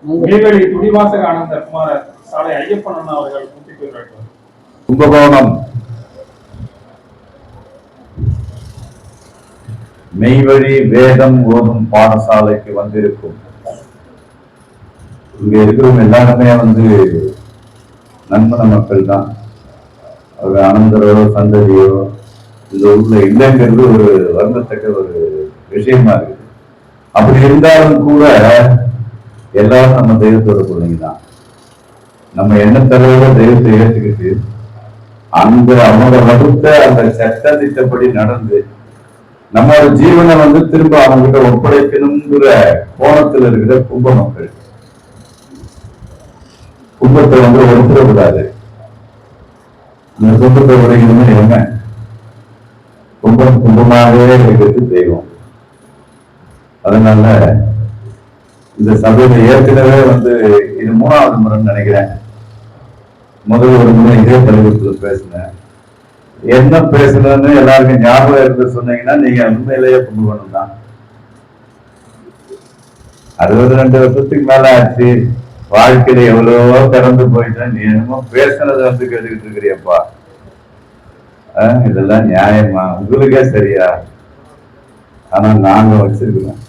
நெய்வேலி துடிவாசக ஆனந்த குமார சாலை ஐயப்பன் அவர்கள் கும்பகோணம் மெய்வழி வேதம் ஓதும் பாடசாலைக்கு வந்திருக்கும் இங்க இருக்கிறவங்க எல்லாருமே நண்பன மக்கள் தான். ஒரு அனந்தரோ சந்ததியோ இந்த ஊர்ல இல்லைங்கிறது ஒரு வருந்தத்தக்க ஒரு விஷயமா இருக்கு. அப்படி இருந்தாலும் கூட எல்லாரும் நம்ம தெய்வத்தோட பிள்ளைங்க தான். நம்ம எண்ணத்தலையோட தெய்வத்தை ஏற்றுக்கிட்டு அவங்க வகுத்த அந்த சட்ட திட்டப்படி நடந்து நம்மளோட ஜீவனை திரும்ப அவங்ககிட்ட ஒப்படைக்கணுங்கிற கோணத்துல இருக்கிற கும்ப மக்கள். கும்பத்தை ஒடுத்துடக்கூடாது. இந்த கும்பத்தை உடைக்கணும்னு என்ன? கும்பம் கும்பமாகவே இருக்கிறது தெய்வம். அதனால இந்த சபையில ஏற்கனவே இது 3வது முறைன்னு நினைக்கிறேன். முதல் ஒரு முறை இதே தலைவரத்துல பேசினேன். என்ன பேசணும்னு எல்லாருக்கும் ஞாபகம் இருந்து சொன்னீங்கன்னா நீங்க உண்மையிலேயே கும்பகோணம் தான். 62 வருஷத்துக்கு மேல ஆச்சு. வாழ்க்கையில எவ்வளவோ திறந்து போயிட்டேன். நீ என்னமோ பேசுனது கேட்டுக்கிட்டு இருக்கிறியப்பா. இதெல்லாம் நியாயமா? உங்களுக்கே சரியா? ஆனா நாங்க வச்சிருக்கிறோம்.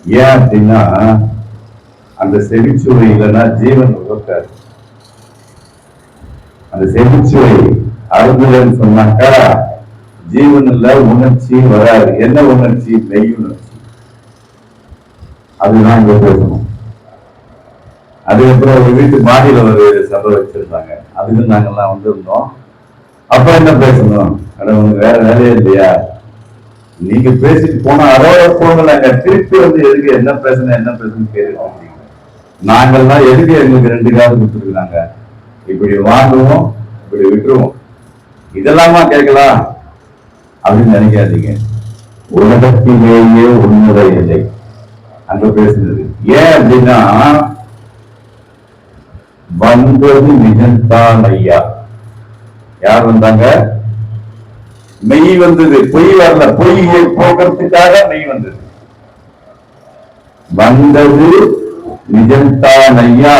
ஏன் அப்படின்னா அந்த செவிச்சுவை இல்லைன்னா ஜீவன் உதக்காது. அந்த செவிச்சுவை அருந்துன்னு சொன்னாக்கா ஜீவன் இல்ல, உணர்ச்சி வராது. என்ன உணர்ச்சி? மெய் உணர்ச்சி. அதுதான் இங்க பேசணும். அதுக்கப்புறம் ஒரு வீட்டு மாடியில ஒரு சபை வச்சிருந்தாங்க. அதுக்கு நாங்கெல்லாம் வந்திருந்தோம். அப்ப என்ன பேசணும்? உனக்கு வேற வேலையே இல்லையா? நீங்க பேசிட்டு போனா அதோட போங்களாங்க. திருப்பி எதுக்கு என்ன பேசணும் கேட்க நாங்கள்லாம் எதுக்கு எங்களுக்கு 2 காது கொடுத்துருக்குறாங்க. இப்படி வாங்குவோம், இப்படி விட்டுருவோம். இதெல்லாமா கேட்கலாம் அப்படின்னு நினைக்காதீங்க. உலகத்திலேயே உண்முறை இல்லை அங்க பேசுனது. ஏன் அப்படின்னா வந்தது நிஜம்தான் ஐயா. யார் வந்தாங்க? மெய் வந்தது, பொய் வரல. பொய்யை போக்குறதுக்காக மெய் வந்தது. வந்தது நிஜம்தான் ஐயா.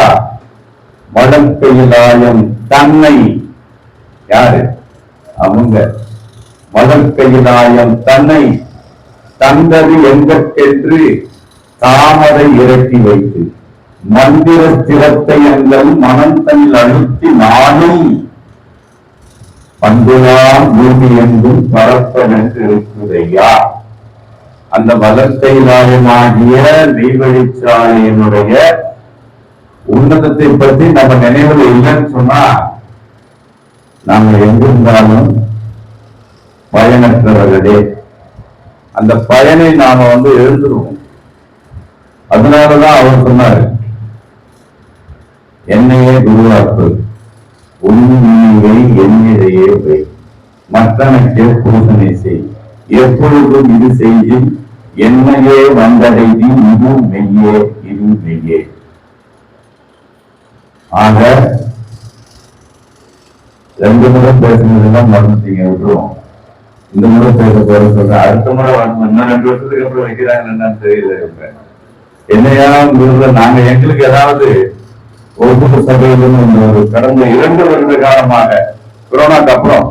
வடக்கையிலாயம் தன்னை. யாரு? அவங்க. வடக்கையிலாயம் தன்னை தந்தது எங்கென்று தாமரை இறக்கி வைத்து மந்திர சிரத்தை எங்கள் மனம் தன்னில் அழுத்தி நானும் பந்துலாம் பூமி என்றும் பரப்பென்று இருக்குதையா. அந்த வளர்த்தையிலாயமாகிய மெய்வழிச்சாலையினுடைய உன்னதத்தை பற்றி நம்ம நினைவில் இல்லைன்னு சொன்னா நாம எங்கிருந்தாலும் பயனற்றவர்களே. அந்த பயனை நாம எழுந்துருவோம். அதனாலதான் அவர் சொன்னாரு, என்னையே குருவாக்கு, உண்மையை என்னிடையே வை, மற்றனக்கே பூசனை செய், எப்பொழுதும் இது செய்யும் என்னையே வந்தடைதி, இது மெய்யே, இது மெய்யே. ஆக 2 முறை பேசுனதுதான் மறந்துட்டீங்க, விட்டுருவோம். இந்த முறை பேச போற சொல்றேன். அடுத்த முறை வரணும். இன்னும் 2 வருஷத்துக்கு அப்புறம் வைக்கிறாங்க என்னன்னு தெரியல. என்னையா நாங்க எங்களுக்கு ஏதாவது ஒவ்வொரு சபையிலும் ஒரு கடந்த 2 வருட காலமாக கொரோனாக்கு அப்புறம்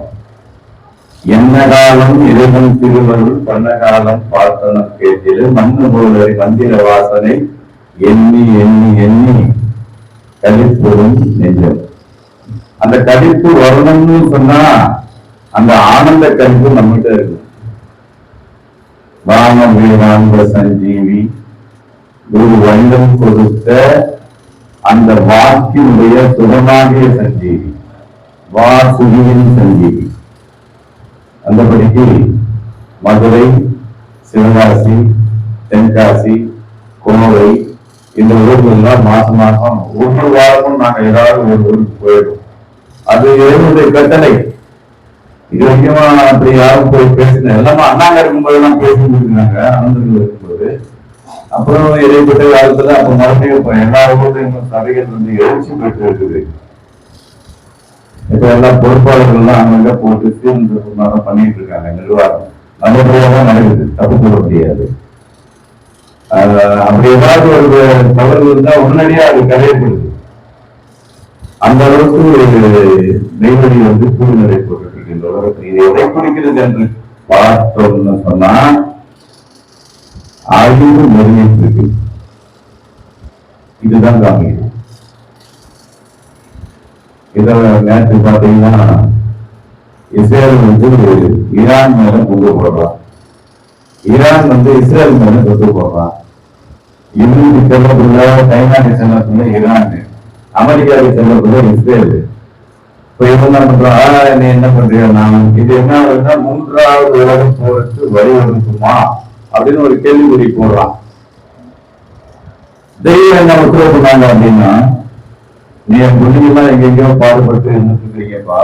என்ன காலம் இறைவன் திருவருள் பண்ண காலம் பார்த்தனம் கேட்டில மண்ணு போல மந்திர வாசனை எண்ணி எண்ணி எண்ணி கழிப்பதும் நெஞ்சம். அந்த கழிப்பு வரணும்னு சொன்னா அந்த ஆனந்த கழிப்பு நம்மகிட்ட இருக்கு. வாங்க சஞ்சீவி ஒரு வண்ணம் கொடுத்த அந்த வாக்கினுடைய சுகமாகிய சஞ்சீவி, வாசுகியின் சஞ்சீவி. அந்தபடிக்கு மதுரை, சிவகாசி, தென்காசி, கோவை இந்த ஊர்கள்லாம் மாசம் மாசம் ஒவ்வொரு வாரமும் நாங்க ஏதாவது ஒரு ஊருக்கு போயிடும். அது என்னுடைய கட்டளை. இது வரைக்கும் அப்படி யாரும் போய் பேசினேன். எல்லாமே அண்ணாங்க இருக்கும்போது எல்லாம் பேசி முடிக்கிறாங்க. அனந்தங்கள் இருக்கும்போது அப்புறம் இடைப்பட்ட காலத்துல அப்ப மறுபடியும் எல்லா ஊர்லயும் சபைகள் எழுச்சி பெற்று இருக்குது. இப்ப எல்லா பொறுப்பாளர்கள்லாம் அங்கங்க போட்டு சீர்திருத்தமாக பண்ணிட்டு இருக்காங்க. நிர்வாகம் நல்லபடியாக நடக்குது, தப்பு சொல்ல முடியாது. அப்படி ஏதாவது ஒரு தவறு இருந்தா உடனடியா அது கரையப்படுது. அந்த அளவுக்கு நெய்வழி சூழ்நிலை போட்டுருக்கின்ற உலகத்தில் இதை எதை குறிக்கிறது என்று பார்த்தோம்னு சொன்னா அழிவு நெருங்கிட்டு இதுதான் காமிக்கும். இத நேற்று பாத்தீங்கன்னா இஸ்ரேல் ஈரான் மேல கொண்டு போடுறான், ஈரான் இஸ்ரேல் மேல கொண்டு போடுறான். இந்திக்கு செல்லக்குள்ள சைனாக்கு செல்லக்குள்ள ஈரான், அமெரிக்காவுக்கு செல்லக்குள்ள இஸ்ரேல். இப்ப இவங்க பண்றான், நீ என்ன பண்றியா, நான் இது என்ன மூன்றாவது உலக போருக்கு வழிவகுக்குமா அப்படின்னு ஒரு கேள்விக்குறி போடுறான். தெய்வம் என்ன உத்தரவு பண்ணாங்க அப்படின்னா, நீ என் புள்ளிகள்லாம் எங்கெங்கயோ பாடுபட்டு இருந்துருக்கீங்கப்பா,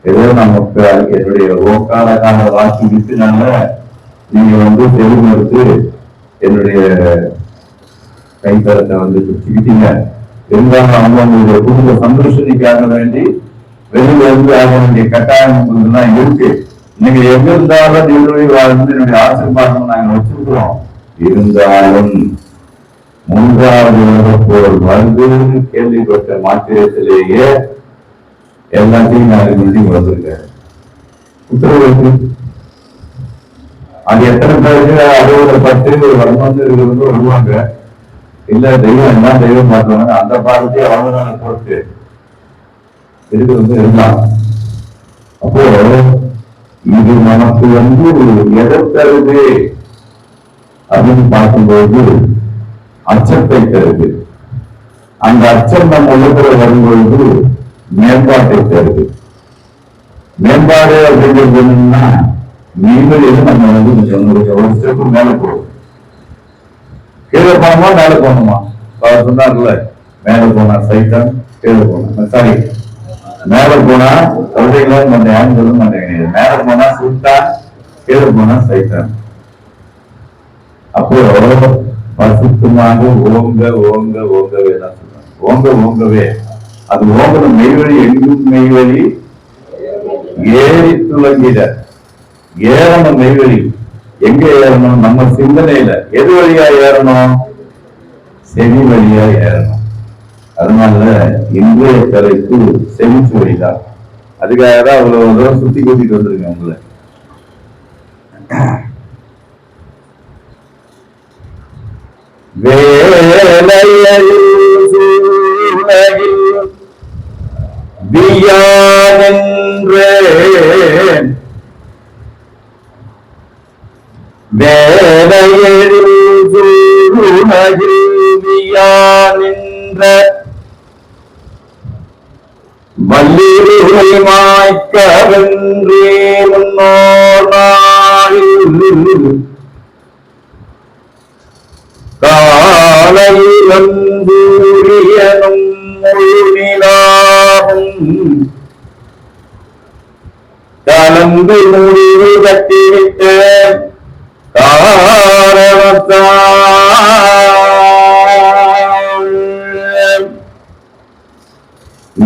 ஏதோ நமக்கு என்னுடைய ஓக்காலக்கான வாக்கி விட்டுனால நீங்க தெளிவுபடுத்து என்னுடைய கைத்தரத்தை பிடிச்சுக்கிட்டீங்க. இருந்தாலும் அவங்களுடைய குடும்ப சந்தோஷத்துக்காக வேண்டி வெளியில இருந்து ஆக வேண்டிய கட்டாயம் எல்லாம் இருக்கு. நீங்க எங்க இருந்தாலும் என்னுடைய ஆசீர்வாதம் நாங்க வச்சிருக்கிறோம். இருந்தாலும் மூன்றாவது உலகப்போர் கேள்விப்பட்ட மாத்திரத்திலேயே எல்லாத்தையும் நான் நிதி வந்திருக்கேன். உத்தரவு அது எத்தனை பேருக்கு 60 10 வருமானம் வருவாங்க. இல்ல தெய்வம் என்ன தெய்வம் பார்த்துவாங்க, அந்த பாடத்தையே அவங்க போட்டு இதுக்கு இருந்தான். அப்போ இது நமக்கு எதை தருது அப்படின்னு பார்க்கும்போது அச்சத்தை தருது. அந்த அச்சம் நம்ம உள்ளுக்குள்ள வரும்பொழுது மேம்பாட்டை தருது. மேம்பாடு அப்படிங்கிறது என்னன்னா, நீங்கள் நம்ம ஒரு ஸ்டெப்பு மேல போகும். கீழே போனோமா மேல போகணுமா? அவர் சொன்னார்ல, மேல போனா சைத்தான், கீழே போனா சாரி மேல போனா சொல்றீங்களா மாட்டேன் சொல்ல மாட்டேங்க. மேல போனா சுல்தான், கீழே போனா சைத்தான். அப்போ பசுத்தமாக ஓங்க ஓங்க ஓங்கவே தான் சொல்றாங்க. ஓங்க ஓங்கவே, அது ஓங்கணும் மெய்வழி, எங்கும் மெய்வழி ஏறி துளங்கிட. ஏறணும் மெய்வழி. எங்க ஏறணும்? நம்ம சிந்தனையில. எது வழியா ஏறணும்? செவி வழியா ஏறணும். அதனால இன்றைய தலைப்பு செவிச்சு வழிதான். அதுக்காக தான் அவ்வளவு தூரம் சுத்தி கூட்டிட்டு வந்துருங்க உங்களை. வேலையில் வல்லிருளை மாய்க்கவென்றே முன்னோர் நாளில் காலையிலும் சூரியனும் முழுநிலாவும் கலந்து முடிவு கட்டிவிட்டு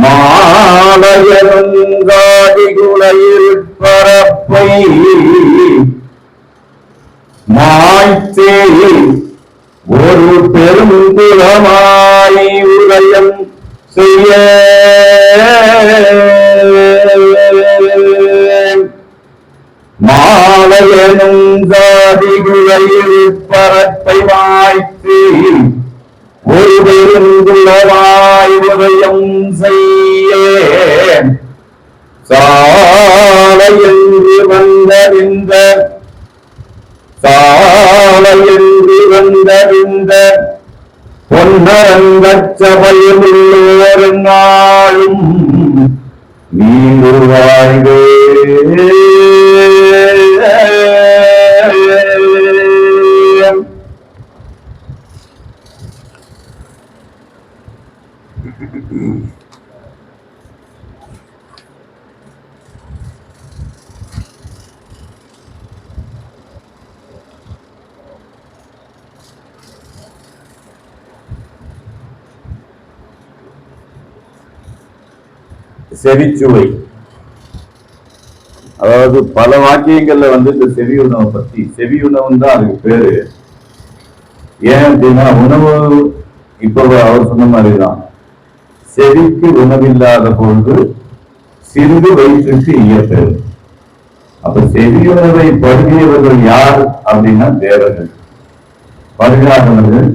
மாலையனும் காடிகுலையில் பரப்பை மாய்த்தே ஒரு பெரும் குலமாய் உதயம் செய்ய மாலையனும் காடிகுலையில் பரப்பை மாய்த்தே ஒரு பெருங்குலமாய் உதயம் செய்ய சாலையென்று வந்தறிந்த சாலையென்று வந்தறிந்த பொன்னரங்கச்சபையுள்ளோர் நாளும் நீர் வாழ்வே. செவிச்சுவை, அதாவது பல வாக்கியங்கள்ல இந்த செவி உணவை பத்தி, செவி உணவுன்னு தான் அதுக்கு பேரு. ஏன் அப்படின்னா உணவு இப்ப அவர் சொன்ன மாதிரிதான், செடிக்கு உணவில்லாத பொழுது சிறிது வயிற்றுக்கு இயற்கை. அப்ப செடி உணவை பருகியவர்கள் யார் அப்படின்னா தேவர்கள். பருகாதவர்கள்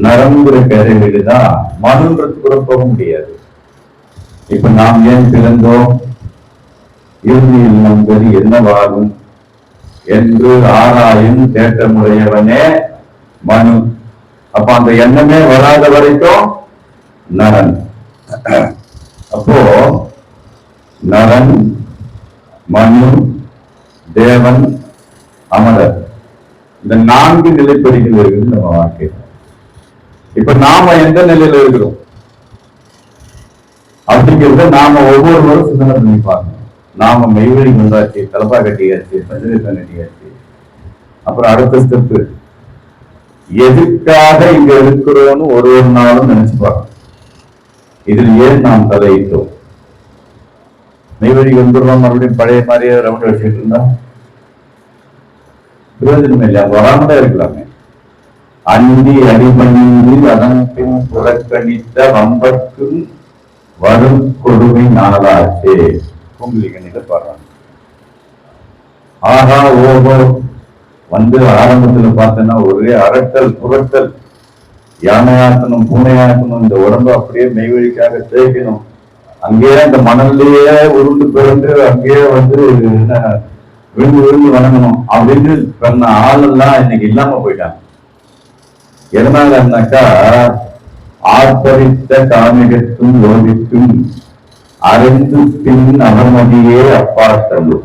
நரம்புற கரைகளுக்கு தான் மனுன்றது கூட போக முடியாது. இப்ப நாம் ஏன் பிறந்தோம், இறுதியில் நம்பது என்னவாகும் என்று ஆராயும் தேட்டமுடையவனே மனு. அப்ப அந்த எண்ணமே வராத வரைக்கும் நரன். அப்போ நரன், மனு, தேவன், அமரர், இந்த 4 நிலைப்படிகள் இருக்குது நம்ம வாழ்க்கை. இப்ப நாம எந்த நிலையில இருக்கிறோம் அப்படிங்கிறத நாம ஒவ்வொருவரும் சிந்தனை பண்ணி பார்க்கணும். நாம மெய்வழி வந்தாச்சு, தலப்பா கட்டியாச்சு, பஞ்சரத்தம் கட்டியாச்சு. அப்புறம் அடுத்த ஸ்டெப்பு, எதுக்காக இங்க இருக்கிறோம்னு ஒரு நாளும் நினைச்சு பார்க்கணும். இதில் ஏன் நாம் தலையிட்டோம்? மெய்வழி வந்துடுறோம், மறுபடியும் பழைய மாதிரியே ரவுண்ட் வச்சுட்டு இருந்தா பிரயோஜனம் இல்லையா? வராமதான் இருக்கலாமே. அந்தி அடிமணிந்து அதன் பின் புறக்கணித்த வம்பர்க்கும் வரும் கொடுமை நாளாச்சே. பொங்கலிக்க பாடுறாங்க. ஆஹா ஓஹோ வந்து ஆரம்பத்துல பார்த்தோன்னா ஒரே அரட்டல் புரட்டல், யானையாக்கணும் பூனையாக்கணும், இந்த உடம்பு அப்படியே மெய்வழிக்காக தேய்க்கணும், அங்கேயே அந்த மணல்லையே உருண்டு பிறந்து அங்கேயே வந்து விழுந்து விழுந்து வணங்கணும் அப்படின்னு சொன்ன ஆளெல்லாம் இன்னைக்கு இல்லாம போயிட்டாங்க. எதனாலன்னாக்கா, ஆர்ப்பரித்த காமிகத்தும் யோகிக்கும் அறிந்து பின் அகமதியே அப்பாட்டலும்.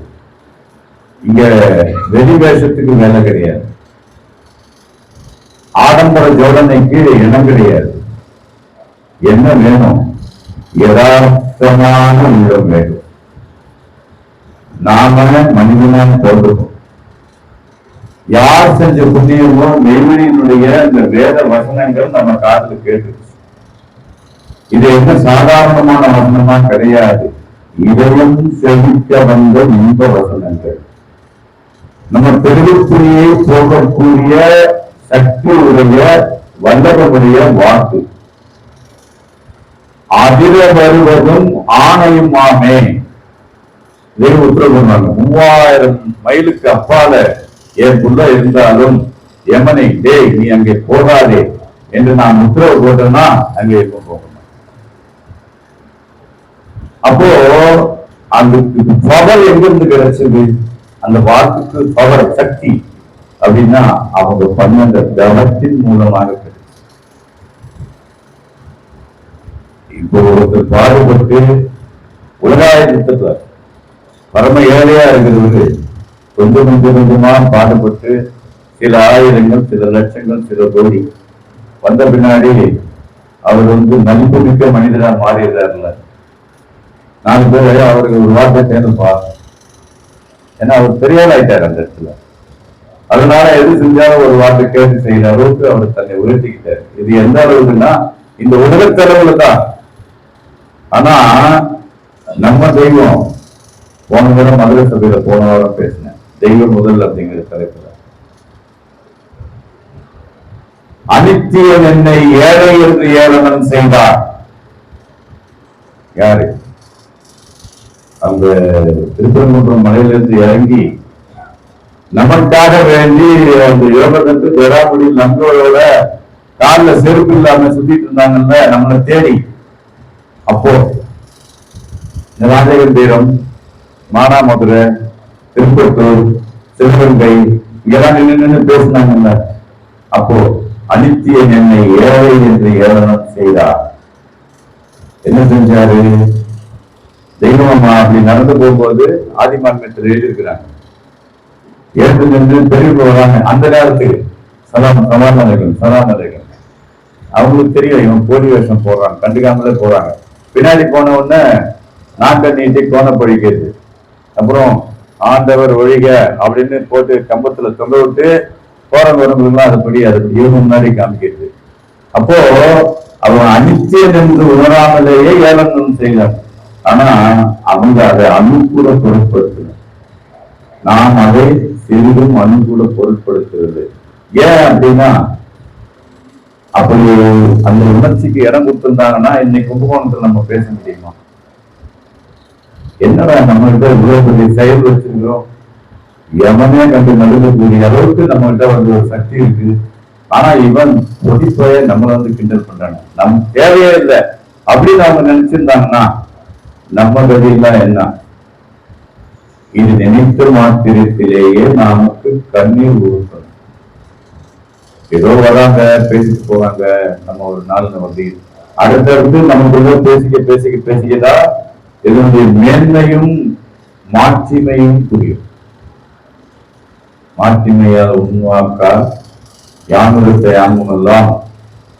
இங்க வெளி வேஷத்துக்கு வேலை கிடையாது, ஆடம்பர ஜோடனைக்கு இடம் கிடையாது. என்ன வேணும்? யதார்த்தமான உள்ளம் வேண்டும். நாம மனிதனாக தோன்றுவோம். யார் செஞ்ச புண்ணியமோ மெய்வழியினுடைய இந்த வேத வசனங்கள் நம்ம காதுல கேட்டு, இது என்ன சாதாரணமான வசனமா கிடையாது. இதயம் செழிக்க வந்த இன்ப வசனங்கள், நம்ம பெருகுக்குரியை போகக்கூடிய சக்தி உடைய வல்லவனுடைய வாக்கு. அதிர வருவதும் ஆணையுமாமே. இதே உத்தரவு பண்ணாங்க, 3000 மைலுக்கு அப்பால ஏற்புள்ள இருந்தாலும் யமனை, டேய் நீ அங்கே போகாதே என்று நான் உத்தரவு போட்டேன்னா அங்கே எப்ப போகணும். அப்போ அந்த பவர் எங்கிருந்து கிடைச்சது? அந்த வாக்குக்கு பவர், சக்தி அப்படின்னா அவங்க பண்ண தவத்தின் மூலமாக கிடைச்சது. இப்போ ஒருத்தர் பாடுபட்டு உலகாயத்துல பரம ஏழையா இருக்கிறவரு கொஞ்சம் கொஞ்சமா பாடுபட்டு சில ஆயிரங்கள், சில லட்சங்கள், சில கோடி வந்த பின்னாடி அவர் வந்து மதிப்புமிக்க மனிதனா மாறிடுறாருல. 4 பேர் அவருக்கு ஒரு வார்த்தை தேர்ந்துப்பா, ஏன்னா அவர் பெரியாள் ஆயிட்டார் அந்த இடத்துல. அதனால எது செஞ்சாலும் ஒரு வார்த்தை கேட்டு செய்யற அளவுக்கு அவர் தன்னை உயர்த்திக்கிட்டார். இது எந்த அளவுக்குன்னா இந்த உலகத்தளவுல தான். ஆனா நம்ம தெய்வம், போன வாரம் மதுரை சபையில போன வாரம் பேசினேன், தெய்வம் முதல் அப்படிங்கிற தலைப்புல, அனித்தியன் என்னை ஏழை என்று ஏளனம் செய்தார். யாரு? அந்த திருப்பரங்குன்றம் மலையிலிருந்து இறங்கி நமக்காக வேண்டி அந்த யோகத்துக்கு ஜெராமுடியில் நண்பர்களோட காலில் செருப்பு இல்லாம சுத்திட்டு இருந்தாங்கல்ல நம்மளை தேடி. அப்போ ராஜகன் தீரம், மானாமதுரை, திருப்பத்தூர், சிவகங்கை இங்கெல்லாம் நின்று பேசினாங்கல்ல. அப்போ அனித்தியன் என்னை ஏழை என்று ஏளனம் செய்தார். என்ன செஞ்சாரு? தெய்வமா அப்படி நடந்து போகும்போது ஆதிமான்மத்தில் எழுதியிருக்கிறாங்க, ஏற்று நின்று பெரியவங்க வராங்க. அந்த நேரத்துக்கு சதாமலைகள் அவங்களுக்கு தெரியும் இவன் போலி வேஷம் போடுறாங்க, கண்டுக்காமலே போறாங்க. பின்னாடி போன உடனே நாக்க நீட்டி கோண பழிக்கிறது. அப்புறம் ஆண்டவர் ஒழிக அப்படின்னு போட்டு கம்பத்துல தொங்க விட்டு போறவங்க வரவங்களுக்குலாம் அதுபடி இவங்க முன்னாடி காமிக்கிறது. அப்போ அவன் அனித்தியன் என்று உணராமலேயே ஏளனம் செய்தார். ஆனா அவங்க அதை அனுகூல பொருட்படுத்தணும். நாம் அதை சிறிதும் அனுகூல பொருட்படுத்துவது. ஏன் அப்படின்னா அப்படி அந்த உணர்ச்சிக்கு இடம் கொடுத்திருந்தாங்கன்னா இன்னைக்கு கும்பகோணத்துல நம்ம பேச முடியுமா? என்னடா நம்ம கிட்ட இவ்வளவு பெரிய செயல் வச்சிருக்கிறோம், எவனே கண்டு நடுக்கக்கூடிய அளவுக்கு நம்ம கிட்ட வந்து ஒரு சக்தி இருக்கு. ஆனா இவன் பொதிப்பைய நம்மள வந்து கிண்டல் பண்றாங்க, நம் தேவையே இல்லை அப்படின்னு அவங்க நினைச்சிருந்தாங்கன்னா நம்ம கதையெல்லாம் என்ன? இது நினைத்த மாத்திரத்திலேயே நமக்கு கண்ணீர் ஊற்றணும். ஏதோ வராங்க, பேசிட்டு போறாங்க, நம்ம ஒரு நாள் வந்து அடுத்தடுத்து நமக்குள்ள பேசிக்கதான் இதனுடைய மேன்மையும் மாட்சிமையும் புரியும். மாட்சிமையால் உண்வாக்கா யானுடைய யாமுமெல்லாம்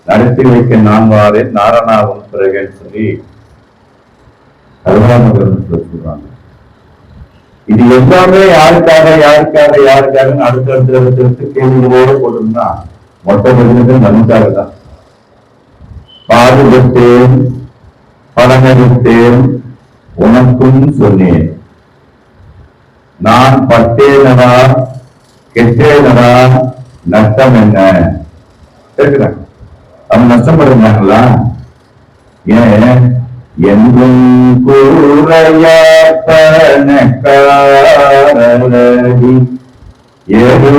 நடத்தி வைக்க நான் வாரேன் நாரணா உன் பிறகேன்னு சொல்லி கருணாமகர்னு சொல்றாங்க. இது எல்லாமே யாருக்காக அடுத்தடுத்து கேள்விகளோடு போட்டோம்னா மொத்த பதினது நமக்காக தான். பாடுபட்டேன் பலனடித்தேன் உனக்கும் சொன்னேன், நான் பட்டேனடா கெட்டேனடா நஷ்டம் என்ன கேட்கிறாங்க. அவங்க நஷ்டப்படுறாங்களா? ஏன் என்றும் கூறையாடி ஏழு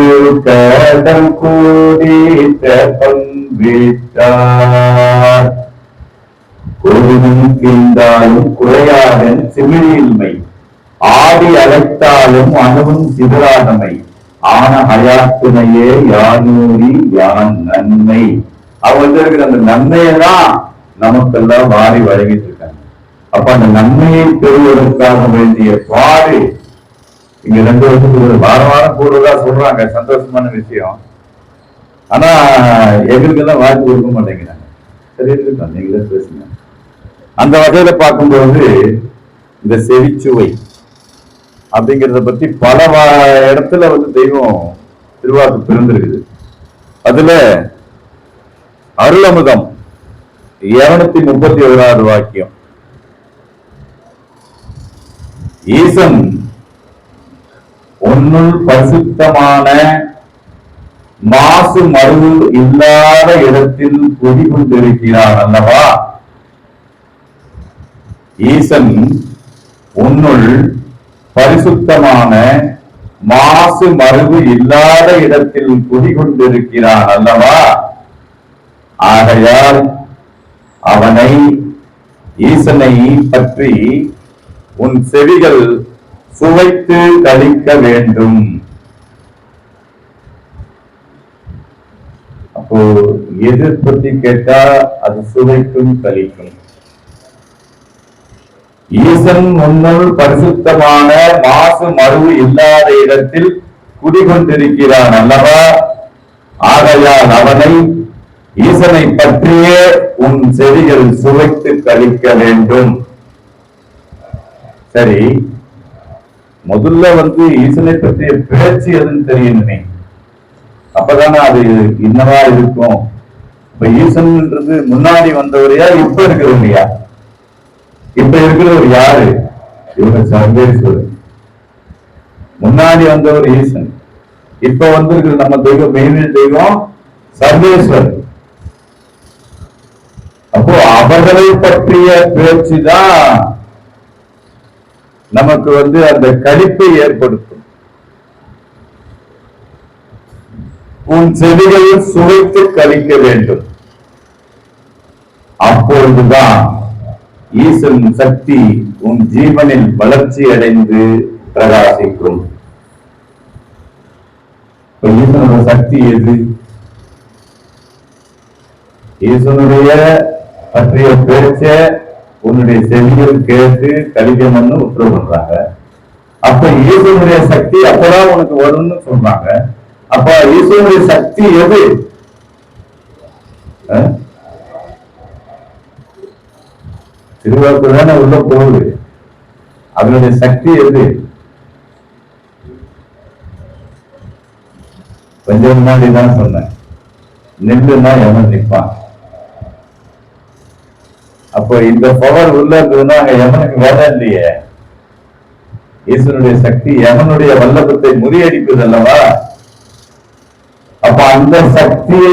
கடல் கூடி பண்பிட்டார் கோவிலும் கிழ்ந்தாலும் குறையாதன் சிமிழில்மை ஆடி அழைத்தாலும் அணுவும் சிதறாதமை ஆன அயாத்துணையே யானூரி யான் நன்மை. அவங்க இருக்கிற அந்த நன்மையெல்லாம் நமக்கெல்லாம் வாரி வழங்கிட்டு இருக்காங்க. அப்ப அந்த நன்மையை பெறுவதற்காக வேண்டிய பாடு இங்க 2 வருஷத்துக்கு வாரம் கூடுதலா சொல்றாங்க, சந்தோஷமான விஷயம். ஆனா எங்களுக்கு எல்லாம் வாய்ப்பு கொடுக்க மாட்டேங்கிறாங்க. சரி இருக்கட்டும், நீங்களே பேசுங்க. அந்த வகையில பார்க்கும்போது இந்த செவிச்சுவை அப்படிங்கிறத பத்தி பல இடத்துல வந்து தெய்வம் திருவாக்கு பிறந்திருக்குது. அதுல அருளமுதம் 231வது வாக்கியம், ஈசன் உன்னுள் பரிசுத்தமான மாசு மருவு இல்லாத இடத்தில் குடிகொண்டிருக்கிறான் அல்லவா. ஈசன் உன்னுள் பரிசுத்தமான மாசு மருவு இல்லாத இடத்தில் குடிகொண்டிருக்கிறான் அல்லவா. ஆகையால் அவனை ஈசனை பற்றி உன் செவிகள் சுவைத்து கழிக்க வேண்டும். அப்போ எது பற்றி கேட்டா அது சுவைக்கும் கழிக்கும். ஈசன் முன்னுள் பரிசுத்தமான மாசு மருவு இல்லாத இடத்தில் குடிகொண்டிருக்கிறான் அல்லவா. ஆகையால் அவனை ஈசனை பற்றியே உன் செவிகள் சுவைத்து கழிக்க வேண்டும். சரி, முதல்ல வந்து ஈசனை பற்றிய பேச்சு எதுன்னு தெரியணுமே, அப்பதானே அது இன்னவா இருக்கும். இப்ப ஈசன்ன்றது முன்னாடி வந்தவரையா இப்ப இருக்கிறவரையா? இப்ப இருக்கிறவர் யாரு? இவங்க சர்வேஸ்வரர். முன்னாடி வந்தவர் ஈசன், இப்ப வந்திருக்கிற நம்ம தெய்வம் மெய்வில் தெய்வம் சர்வேஸ்வரர். அப்போ அவர்களை பற்றிய பேச்சுதான் நமக்கு வந்து அந்த கழிப்பை ஏற்படுத்தும். உன் செவிகளில் சுவைத்து கழிக்க வேண்டும். அப்பொழுதுதான் ஈசன் சக்தி உன் ஜீவனில் வளர்ச்சி அடைந்து பிரகாசிக்கும். ஈசனோட சக்தி எது? ஈசனுடைய பற்றிய பேச்ச உன்னுடைய செவிகள் கேட்டு கழிக்கணும்னு உத்தரவு பண்றாங்க. அப்ப ஈசனுடைய சக்தி அப்பதான் உனக்கு வரும்னு சொல்றாங்க. அப்ப ஈசனுடைய சக்தி எது? திருவாக்கு தானே உள்ள போகுது, அதனுடைய சக்தி எது? கொஞ்சம் முன்னாடி தான் சொன்னேன், நின்றுனா எவன் நிற்பான். அப்போ இந்த பவர் உள்ள இருந்ததுன்னா அங்க எவனுக்கு வேலை இல்லையே. ஈசனுடைய சக்தி எவனுடைய வல்லபத்தை முறியடிப்பது அல்லவா. அப்ப அந்த சக்தியை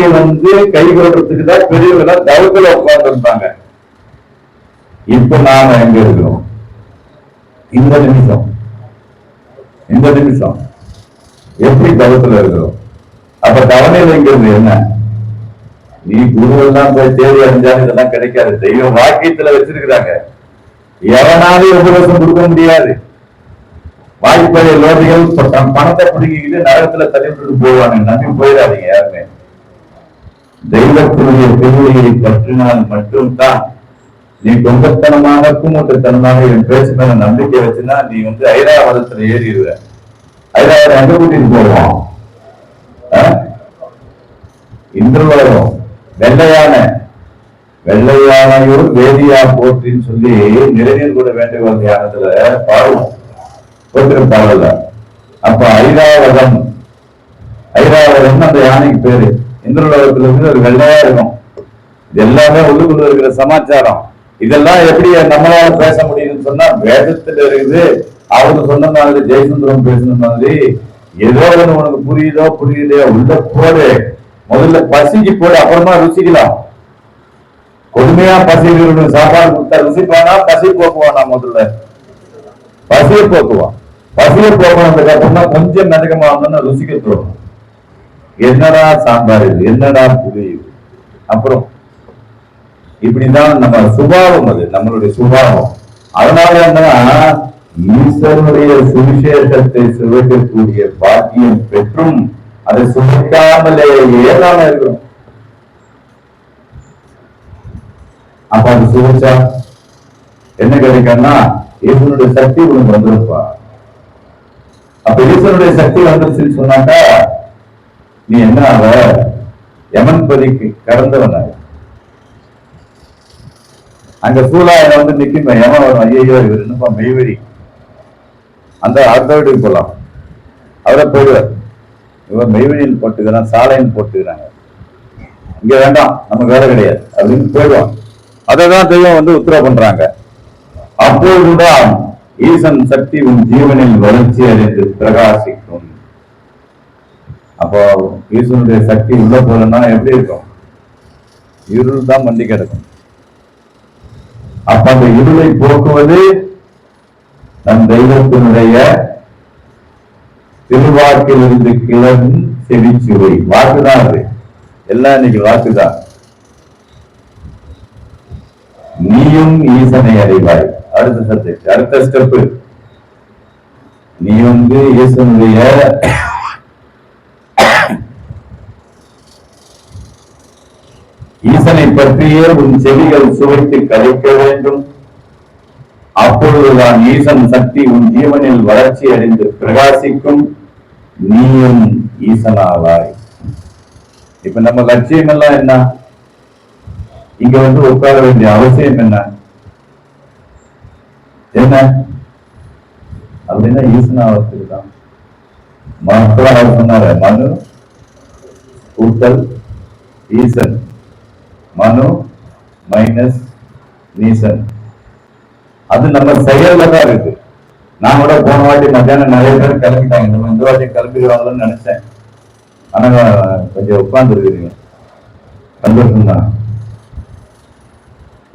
கை கொள்றதுக்கு தான் பெரியவங்க தவத்துல உட்கார்ந்து இருந்தாங்க. இப்ப நாம எங்க இருக்கிறோம்? இந்த நிமிஷம் எப்படி தவத்துல இருக்கிறோம்? அப்ப தவணைங்கிறது என்ன? நீ குருவெல்லாம் போய் தேடி அறிஞ்சாலும் இதெல்லாம் கிடைக்காது. தெய்வம் வாக்கியத்துல வச்சிருக்கிறாங்க. எவனாலும் உபதேசம் கொடுக்க முடியாது. வாய்ப்படைய லோபிகள் பணத்தை பிடிக்கிட்டு நரகத்துல தள்ளிவிட்டு போவாங்க. நம்பி போயிடாதீங்க யாருமே. தெய்வத்தினுடைய திருவடியை பற்றினால் மட்டும்தான் நீ கொங்கத்தனமாக கூமூட்டத்தனமாக என் பேச்சு மேல நம்பிக்கை வச்சுன்னா நீ ஐராவதத்துல ஏறிடுவ. ஐராவதம் எங்க கூட்டிட்டு போவோம்? இன்றுவரும் வெள்ளையானையூர் வேதியா போற்றின்னு சொல்லி நிலைநீர் கூட வேண்டுகோள் தியானத்துல பாடுவோம். பாடல. அப்ப ஐராவதம் அந்த யானைக்கு பேரு. இந்திரலோகத்துல இருந்து ஒரு வெள்ளையா இருக்கும். இது எல்லாமே உள்ளுக்குள்ள இருக்கிற சமாச்சாரம். இதெல்லாம் எப்படி நம்மளால பேச முடியும்னு சொன்னா வேதத்துல இருக்குது. அவருக்கு சொன்ன மாதிரி ஜெயசுந்தரம் பேசுன மாதிரி ஏதோ ஒண்ணு உனக்கு புரியுதோ புரியலையோ உள்ள போடு. முதல்ல பசிக்கு போடு, அப்புறமா ருசிக்கலாம். கொடுமையா பசி சாப்பாடு கொடுத்தா ருசிப்பானா? பசி போக்குவானா? முதல்ல பசியை போக்குவான். பசியை போக்குவதுக்கு அப்புறமா கொஞ்சம் நெருக்கமா வந்தோம்னா ருசிக்க தோணும். என்னடா சாம்பார் இது, என்னடா புளி இது. அப்புறம் இப்படிதான் நம்ம சுபாவம், அது நம்மளுடைய சுபாவம். அதனால என்னன்னா ஈஸ்வரனுடைய சுவிசேஷத்தை சுவைக்கக்கூடிய பாக்கியம் பெற்றும் அதை சுவைக்காமலே ஏதாம இருக்கிறோம். அப்ப அது சுவைச்சா என்ன கிடைக்கும்னா ஈஸ்வரனுடைய சக்தி உனக்கு வந்திருப்பா. அப்ப ஈஸ்வரனுடைய சக்தி வந்துருச்சுன்னு சொன்னாக்கா நீ என்ன ஆக? யமன் பதிக்கு கடந்தவன. அங்க சூலாயன நிக்கும் யமன் வரும். ஐயோ இவர் என்னப்பா மெய்வெறி, அந்த அடுத்த வீட்டுக்கு போலாம். அவரை போயிடுவார். இவர் மெய்வெளியில் போட்டுக்கிறான், சாலைன்னு போட்டுக்கிறாங்க, இங்க வேண்டாம் நமக்கு வேலை கிடையாது அப்படின்னு போயிடுவான். அதைதான் தெய்வம் உத்தரவு பண்றாங்க. அப்போதுதான் ஈசன் சக்தி உன் ஜீவனில் வளர்ச்சி அடைந்து பிரகாசிக்கும். அப்போ ஈசனுடைய சக்தி உள்ள போலன்னா எப்படி இருக்கும்? இருள் தான் மண்டி கிடக்கும். அப்ப அந்த இருளை போக்குவது நம் தெய்வத்தினுடைய திருவாக்கில் இருந்து கிளம்பும் செவிச்சுவை. வாக்குதான் அது. எல்லாம் இன்னைக்கு வாக்குதான். நீயும் ஈசனை அறிவாய். அடுத்த சப்ஜெக்ட், அடுத்த ஸ்டெப். நீ ஈசனுடைய ஈசனை பற்றியே உன் செவிகள் சுவைத்து கழிக்க வேண்டும். அப்பொழுதுதான் ஈசன் சக்தி உன் ஜீவனில் வளர்ச்சி அடைந்து பிரகாசிக்கும். நீயும் ஈசனாவாய். இப்ப நம்ம லட்சியம் எல்லாம் என்ன? இங்க உட்கார வேண்டிய அவசியம் என்ன? என்ன அப்படின்னா ஈசனாவதுக்கு தான். அவர் சொன்னாரு, மனு கூட்டல் ஈசன், மனு மைனஸ் நீசன். அது நம்ம செயல்ல தான் இருக்கு. நான் கூட போன வாட்டி மத்தியானம் நிறைய பேர் கிளம்பிட்டாங்க. நம்ம இந்த வாட்டி கிளம்பிடுவாங்கன்னு நினைச்சேன். ஆனா கொஞ்சம் உட்கார்ந்து இருக்கிறீங்க, சந்தோஷம் தான்.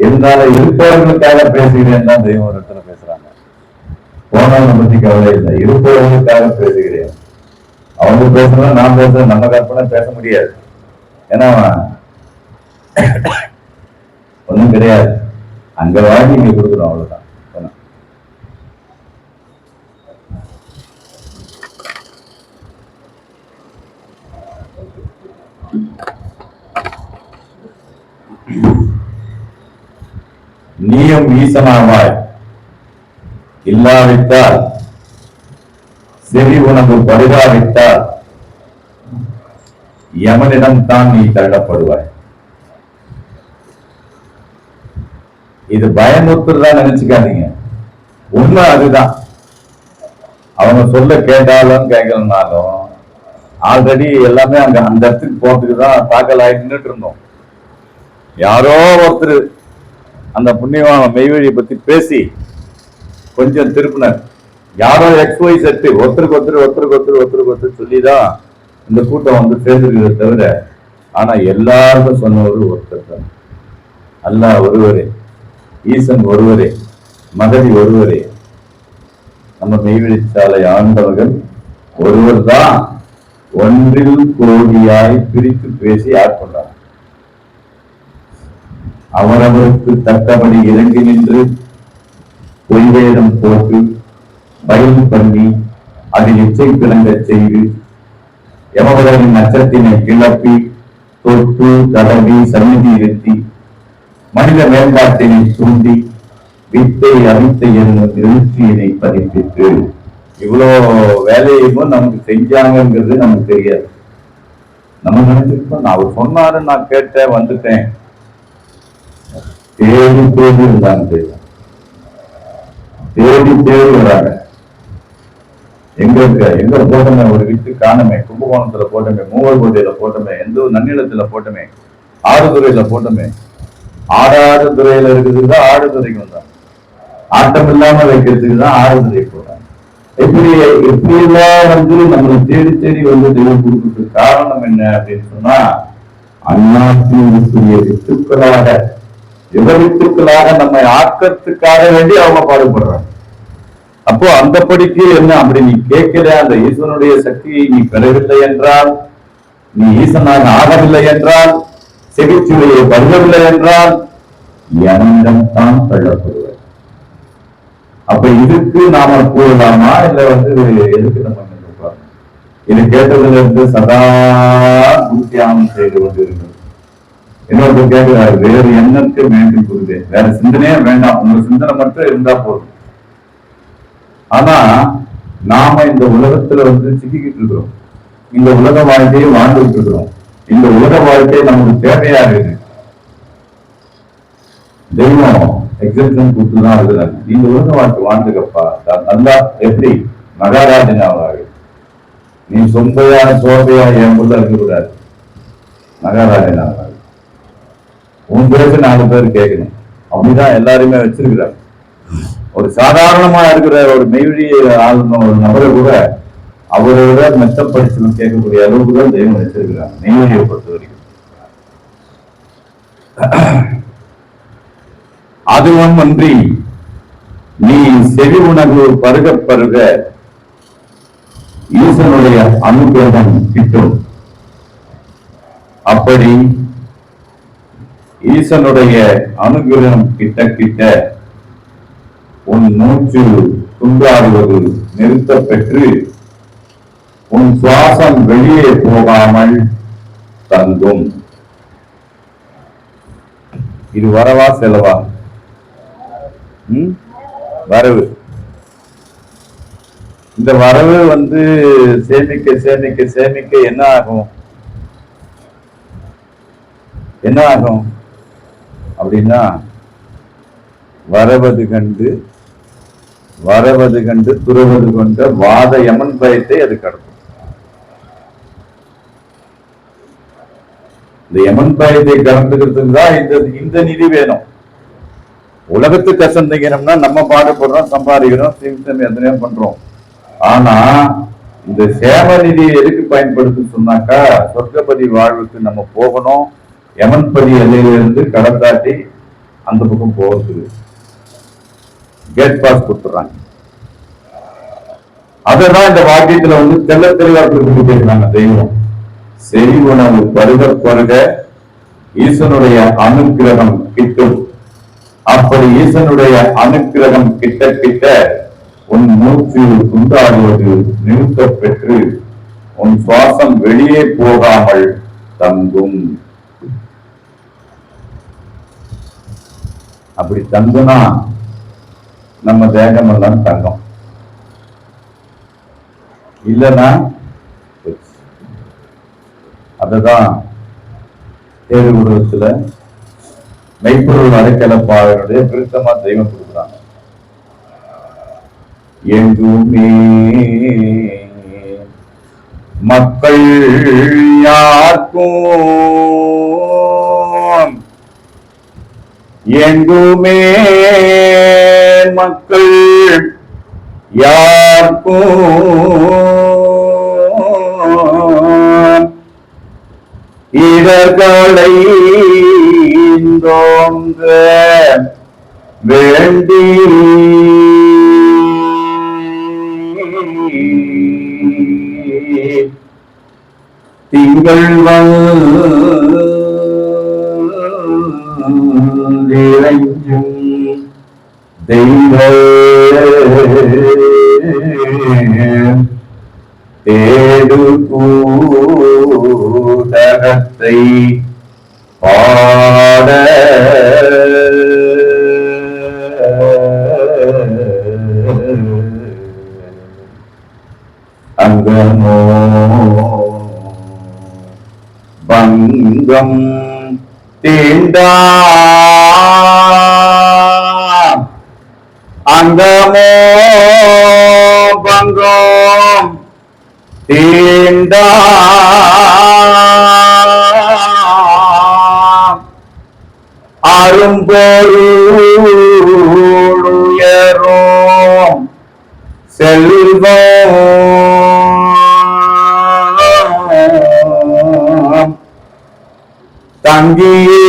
இருந்தாலும் இருப்பவர்களுக்காக பேசுகிறேன் தான் தெய்வம் ஒரு இடத்துல பேசுறாங்க. போனவனை பத்தி கவலை இல்லை, இருப்பவர்களுக்காக பேசுகிறேன். அவங்க பேசணும், நான் பேசுறேன், நம்ம கற்பனை பேச முடியாது. ஏன்னா ஒண்ணும் கிடையாது. அங்க வாங்கி இங்க கொடுக்குறோம், அவ்வளவுதான். நீயும் ஈசனாவாய். இல்லாவிட்டால் செவி உனக்கு பரிதாவிட்டால் யமனிடம் தான் நீ தள்ளப்படுவாய். இது பயமுறுத்துறதா நினைச்சுக்காதீங்க. உண்மை அதுதான். அவங்க சொல்ல கேட்டாலும் கேட்கலனாலும் ஆல்ரெடி எல்லாமே அங்க அந்த இடத்துக்கு போறதுக்கு தான் தாக்கல் ஆயிட்டு இருந்தோம். யாரோ ஒருத்தர் அந்த புண்ணியவான மெய்வழியை பத்தி பேசி கொஞ்சம் திருப்பினர். யாரோ XYZ ஒருத்தருக்கு ஒருத்தர் சொல்லிதான் இந்த கூட்டம் வந்து சேர்ந்துருக்கிறத தவிர, ஆனா எல்லாருக்கும் சொன்னவர் ஒருத்தர் தான். அல்லாஹ் ஒருவரே, ஈசன் ஒருவரே, மகதி ஒருவரே. நம்ம மெய்வெளிச்சாலை ஆண்டவர்கள் ஒருவர் தான் ஒன்றில் கோடியாய் பிரித்து பேசி ஆட்கொண்டார். அவரவருக்கு தக்கபடி இறங்கி நின்று பொய்வேதம் போட்டு பயில் பண்ணி அதில் இச்சை பிளங்க செய்து யமபதரின் நட்சத்தினை கிளப்பி தொட்டு தடவி சந்நிதி இருத்தி மனித மேம்பாட்டினை தூண்டி வித்தை அவித்தை என்னும் எழுச்சியினை பதிப்பித்து இவ்வளோ வேலையும் நமக்கு செஞ்சாங்கிறது நமக்கு தெரியாது. நம்ம நினைச்சிருக்கோம், நான் அவர் சொன்னாரு, நான் கேட்டேன், வந்துட்டேன். தேடி தேடி இருந்தாங்க, தேடி தேடி வராங்க. எங்க இருக்க, எங்க போட்டோமே, ஒரு வீட்டு காணமே, கும்பகோணத்துல போட்டோமே, மூவர்கோட்டையில போட்டோமே, எந்த நன்னிலத்துல போட்டோமே, ஆடுதுறையில போட்டோமே. ஆடாத துறையில இருக்குதுதான் ஆடுதுறைக்கு வந்தாங்க. ஆட்டம் இல்லாம வைக்கிறதுக்கு தான் ஆடுதுறை போறாங்க. எப்படியெல்லாம் வந்து நம்மளை தேடி தேடி வந்து தெய்வம் கொடுக்கறதுக்கு காரணம் என்ன அப்படின்னு சொன்னா, அண்ணாத்தினுடைய வித்துக்களாக, விவரித்துக்களாக நம்மை ஆக்கத்துக்காக வேண்டி அவங்க பாடுபடுறாங்க. அப்போ அந்த படிக்கு என்ன, அப்படி நீ கேட்கிற அந்த ஈசனுடைய சக்தியை நீ பெறவில்லை என்றால், நீ ஈசனாக ஆகவில்லை என்றால், சிகிச்சையை பருகவில்லை என்றால் என்னிடம் தான் தள்ளப்படுவார். அப்ப இதுக்கு நாம கூடலாமா, இல்ல வந்து எதுக்கு நம்ம இது கேட்டதுல இருந்து சதா பூர்த்தியானம் செய்து கொண்டு இருக்கிறது. இன்னொரு கேட்கிறாரு, வேறு எண்ணத்தை வேண்டும் கூறுது, வேற சிந்தனையே வேண்டாம், உங்க சிந்தனை மட்டும் இருந்தா போதும். ஆனா நாம இந்த உலகத்துல வந்து சிக்கிக்கிட்டு இருக்கிறோம், இந்த உலக வாழ்க்கையை வாழ்ந்துட்டு இருக்கிறோம். இந்த உலக வாழ்க்கை நமக்கு தேவையா இருக்குது. தெய்வம் எக்ஸப்ஷன் கொடுத்துதான் இருக்கிறாங்க. இந்த உலக வாழ்க்கை வாழ்ந்துக்கப்பா நல்லா, எப்படி மகாராஜனாவாக நீ சொம்பையா சோபையா என் புள்ள இருக்கக்கூடாது, மகாராஜனாவாக உன் பேருக்கு 4 பேர் கேட்கணும். அப்படிதான் எல்லாருமே வச்சிருக்கிறாங்க. ஒரு சாதாரணமா இருக்கிற ஒரு மெய்வழி ஆளுநர் ஒரு நபரை கூட அவரோட மெச்சப்படிச்சு கேட்கக்கூடிய அளவுக்கு தான் தெய்வம் வச்சிருக்கிறாங்க மெய்வழியை பொறுத்த வரைக்கும். அதுவும் அன்றி நீ செவி உணர்வு பருக பருக ஈசனுடைய அனுகிரகம் கிட்டும். அப்படி ஈசனுடைய அனுகிரகம் கிட்ட கிட்ட உன் மூச்சு துண்டாடுவது நிறுத்த பெற்று உன் சுவாசம் வெளியே போகாமல் தங்கும். இது வரவா செலவா? வரவு. இந்த வரவு வந்து சேமிக்க சேமிக்க சேமிக்க என்ன ஆகும், என்ன ஆகும் அப்படின்னா, வரவது கண்டு துறவது கொண்ட வாத யமன் பயத்தை அது கடக்கும். இந்த யமன் பயத்தை கடந்துக்கிறதுக்கு தான் இந்த நிதி வேணும். உலகத்துக்கு கஷ்டம் தைக்கணும்னா நம்ம பாடுபடுறோம், சம்பாதிக்கிறோம், எத்தனையோ பண்றோம். ஆனா இந்த சேம நிதியை எதுக்கு பயன்படுத்து சொன்னாக்கா, சொர்க்கபதி வாழ்வுக்கு நம்ம போகணும். யமன்பதி எல்லையிலிருந்து கடந்தாட்டி அந்த பக்கம் போகிறதுக்கு கேட் பாஸ் கொடுத்துறாங்க. அதெல்லாம் இந்த வாக்கியத்துல வந்து தெல்ல தெளிவா பேசுறாங்க. தெய்வம் செறி உணவு பருக பருக ஈசனுடைய அனுக்கிரகம் கிட்டும். அப்படி ஈசனுடைய அனுக்கிரகம் கிட்ட கிட்ட உன் மூச்சு துண்டாடுவது நிறுத்த பெற்று உன் சுவாசம் வெளியே போகாமல் தங்கும். அப்படி தங்குனா நம்ம தேகம் எல்லாம் தங்கும், இல்லைன்னா அதுதான் தேர்வு உருவத்துல மெய்ப்பொருள் அடைக்கலப்பாளருடைய விருத்தமா தெய்வம் கொடுக்குறாங்க. எங்குமே மக்கள் யாருக்கும், எங்குமே மக்கள் யாருக்கும் இடர்களை தோன்ற வேண்டி திங்கள் வந்திரைஞ்சும் தெய்வ தேடு கூடகத்தை பாட அங்கமோ பங்கம் தீண்டா அங்கமோ பங்கம் தீண்டா அரும்பொருளுயரும் செல்வம் தங்கியே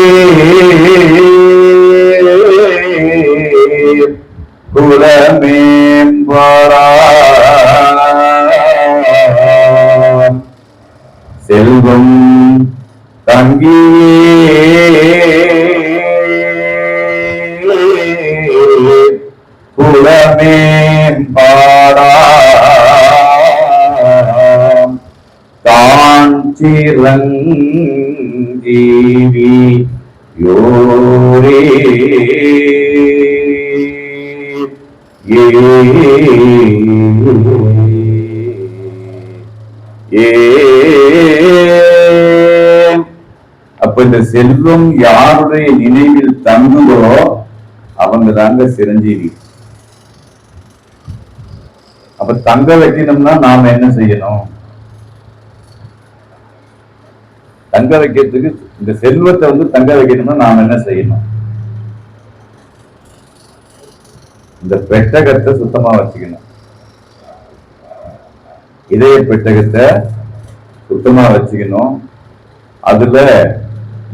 குலமேம்பரா செல்வம் தங்கியே குலமேம்பாடா தான் சிரஞ்சீவி யோரே அப்ப இந்த செல்வம் யாருடைய நினைவில் தங்குதோ அவங்க தாங்க சிரஞ்சீவி. அப்ப தங்க வைக்கணும்னா நாம என்ன செய்யணும்? தங்க வைக்கிறதுக்கு இந்த செல்வத்தை தங்க வைக்கணும்னா நாம என்ன செய்யணும்? இந்த பெட்டகத்தை சுத்தமா வச்சுக்கணும். இதய பெட்டகத்தை சுத்தமா வச்சுக்கணும். அதுல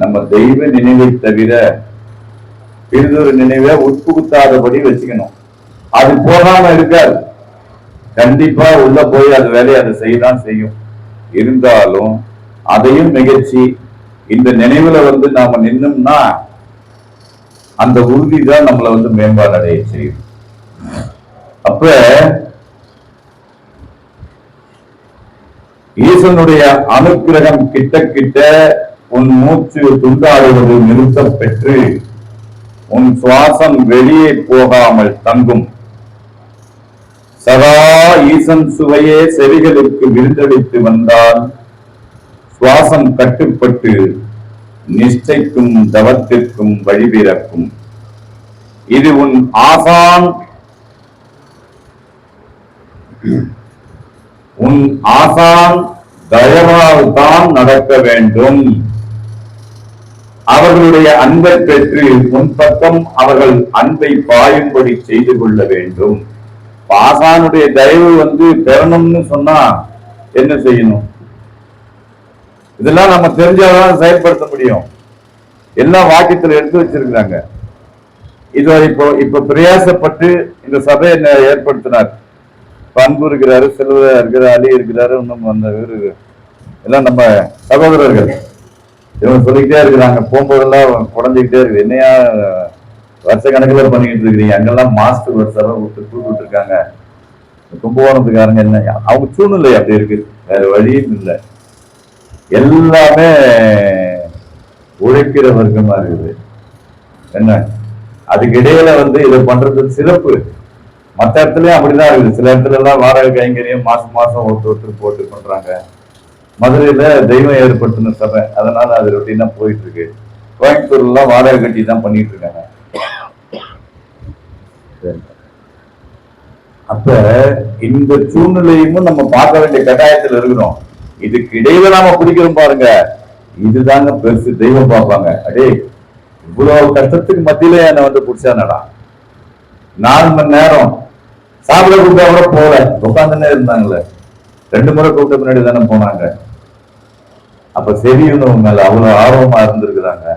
நம்ம தெய்வ நினைவை தவிர பிறிதொரு நினைவை உட்புகுத்தாதபடி வச்சுக்கணும். அது போகாம இருக்காது. கண்டிப்பா உள்ள போய் அது வேலையை அதை செய்யதான் செய்யும். இருந்தாலும் அதையும் நிகழ்ச்சி இந்த நினைவுல நாம நின்னோம்னா அந்த உறுதிதான் நம்மளை மேம்பாடு அடைய செய்யும். அப்ப ஈசனுடைய அனுக்கிரகம் கிட்ட கிட்ட உன் மூச்சு துண்டாடுவது நிறுத்த பெற்று உன் சுவாசம் வெளியே போகாமல் தங்கும். சதா ஈசன் சுவையே செவிகளுக்கு விருந்தளித்து வந்தால் சுவாசம் கட்டுப்பட்டு நிஷ்டைக்கும் தவத்திற்கும் வழிபிறக்கும். இது உன் ஆசான் தயவால் தான் நடக்க வேண்டும். அவர்களுடைய அன்பை பெற்று உன் பக்கம் அவர்கள் அன்பை பாயும்படி செய்து கொள்ள வேண்டும். ஆசானுடைய தயவு பெறணும்னு சொன்னா என்ன செய்யணும்? இதெல்லாம் நம்ம தெரிஞ்சாதான் செயல்படுத்த முடியும். எல்லாம் வாக்கியத்தில் எடுத்து வச்சிருக்கிறாங்க. இது இப்ப பிரயாசப்பட்டு இந்த சபையை ஏற்படுத்தினார். பண்பு இருக்கிறாரு, செல்வ இருக்கிறார், அலி இருக்கிறாரு, இன்னும் அந்த எல்லாம் நம்ம சகோதரர்கள். இவங்க சொல்லிக்கிட்டே இருக்கிறாங்க. போகும்போதெல்லாம் குறைஞ்சிக்கிட்டே இருக்கு. என்னையா வருஷ கணக்கில் பண்ணிக்கிட்டு இருக்கிறீங்க? அங்கெல்லாம் மாஸ்டர் ஒரு சபை கூப்பிட்டு இருக்காங்க. கும்பகோணத்துக்காரங்க என்ன அவங்க சூழ்நிலை அப்படி இருக்கு. வேற வழியும் இல்லை. எல்லாமே உழைக்கிற வர்க்கமா இருக்குது. என்ன அதுக்கு இடையில இதை பண்றது சிறப்பு. மற்ற இடத்துலயும் அப்படிதான் இருக்குது. சில இடத்துல எல்லாம் வாடகை கைங்கரியம் மாசம் மாசம் ஒருத்தர் போட்டு பண்றாங்க. மதுரையில தெய்வம் ஏற்படுத்தின சபை, அதனால அது ரொட்டீனா போயிட்டு இருக்கு. கோயம்புத்தூர்ல எல்லாம் வாடகை கட்டி தான் பண்ணிட்டு இருக்காங்க. அப்ப இந்த சூழ்நிலையும் நம்ம பார்க்க வேண்டிய கட்டாயத்தில் இருக்கிறோம். இதுக்கு இடையில நாம பிடிக்கிறோம் பாருங்க, இதுதாங்க பெருசு. தெய்வம் பார்ப்பாங்க. அடே இவ்வளவு கஷ்டத்துக்கு மத்தியில என்ன பிடிச்சானடா. 4 மணி நேரம் சாப்பிட கூப்பிட்டா கூட போல உட்காந்துன்னே இருந்தாங்களே. 2 முறை கூப்பிட்ட முன்னாடி தானே போனாங்க. அப்ப செவியுணவு மேல அவ்வளவு ஆர்வமா இருந்திருக்கிறாங்க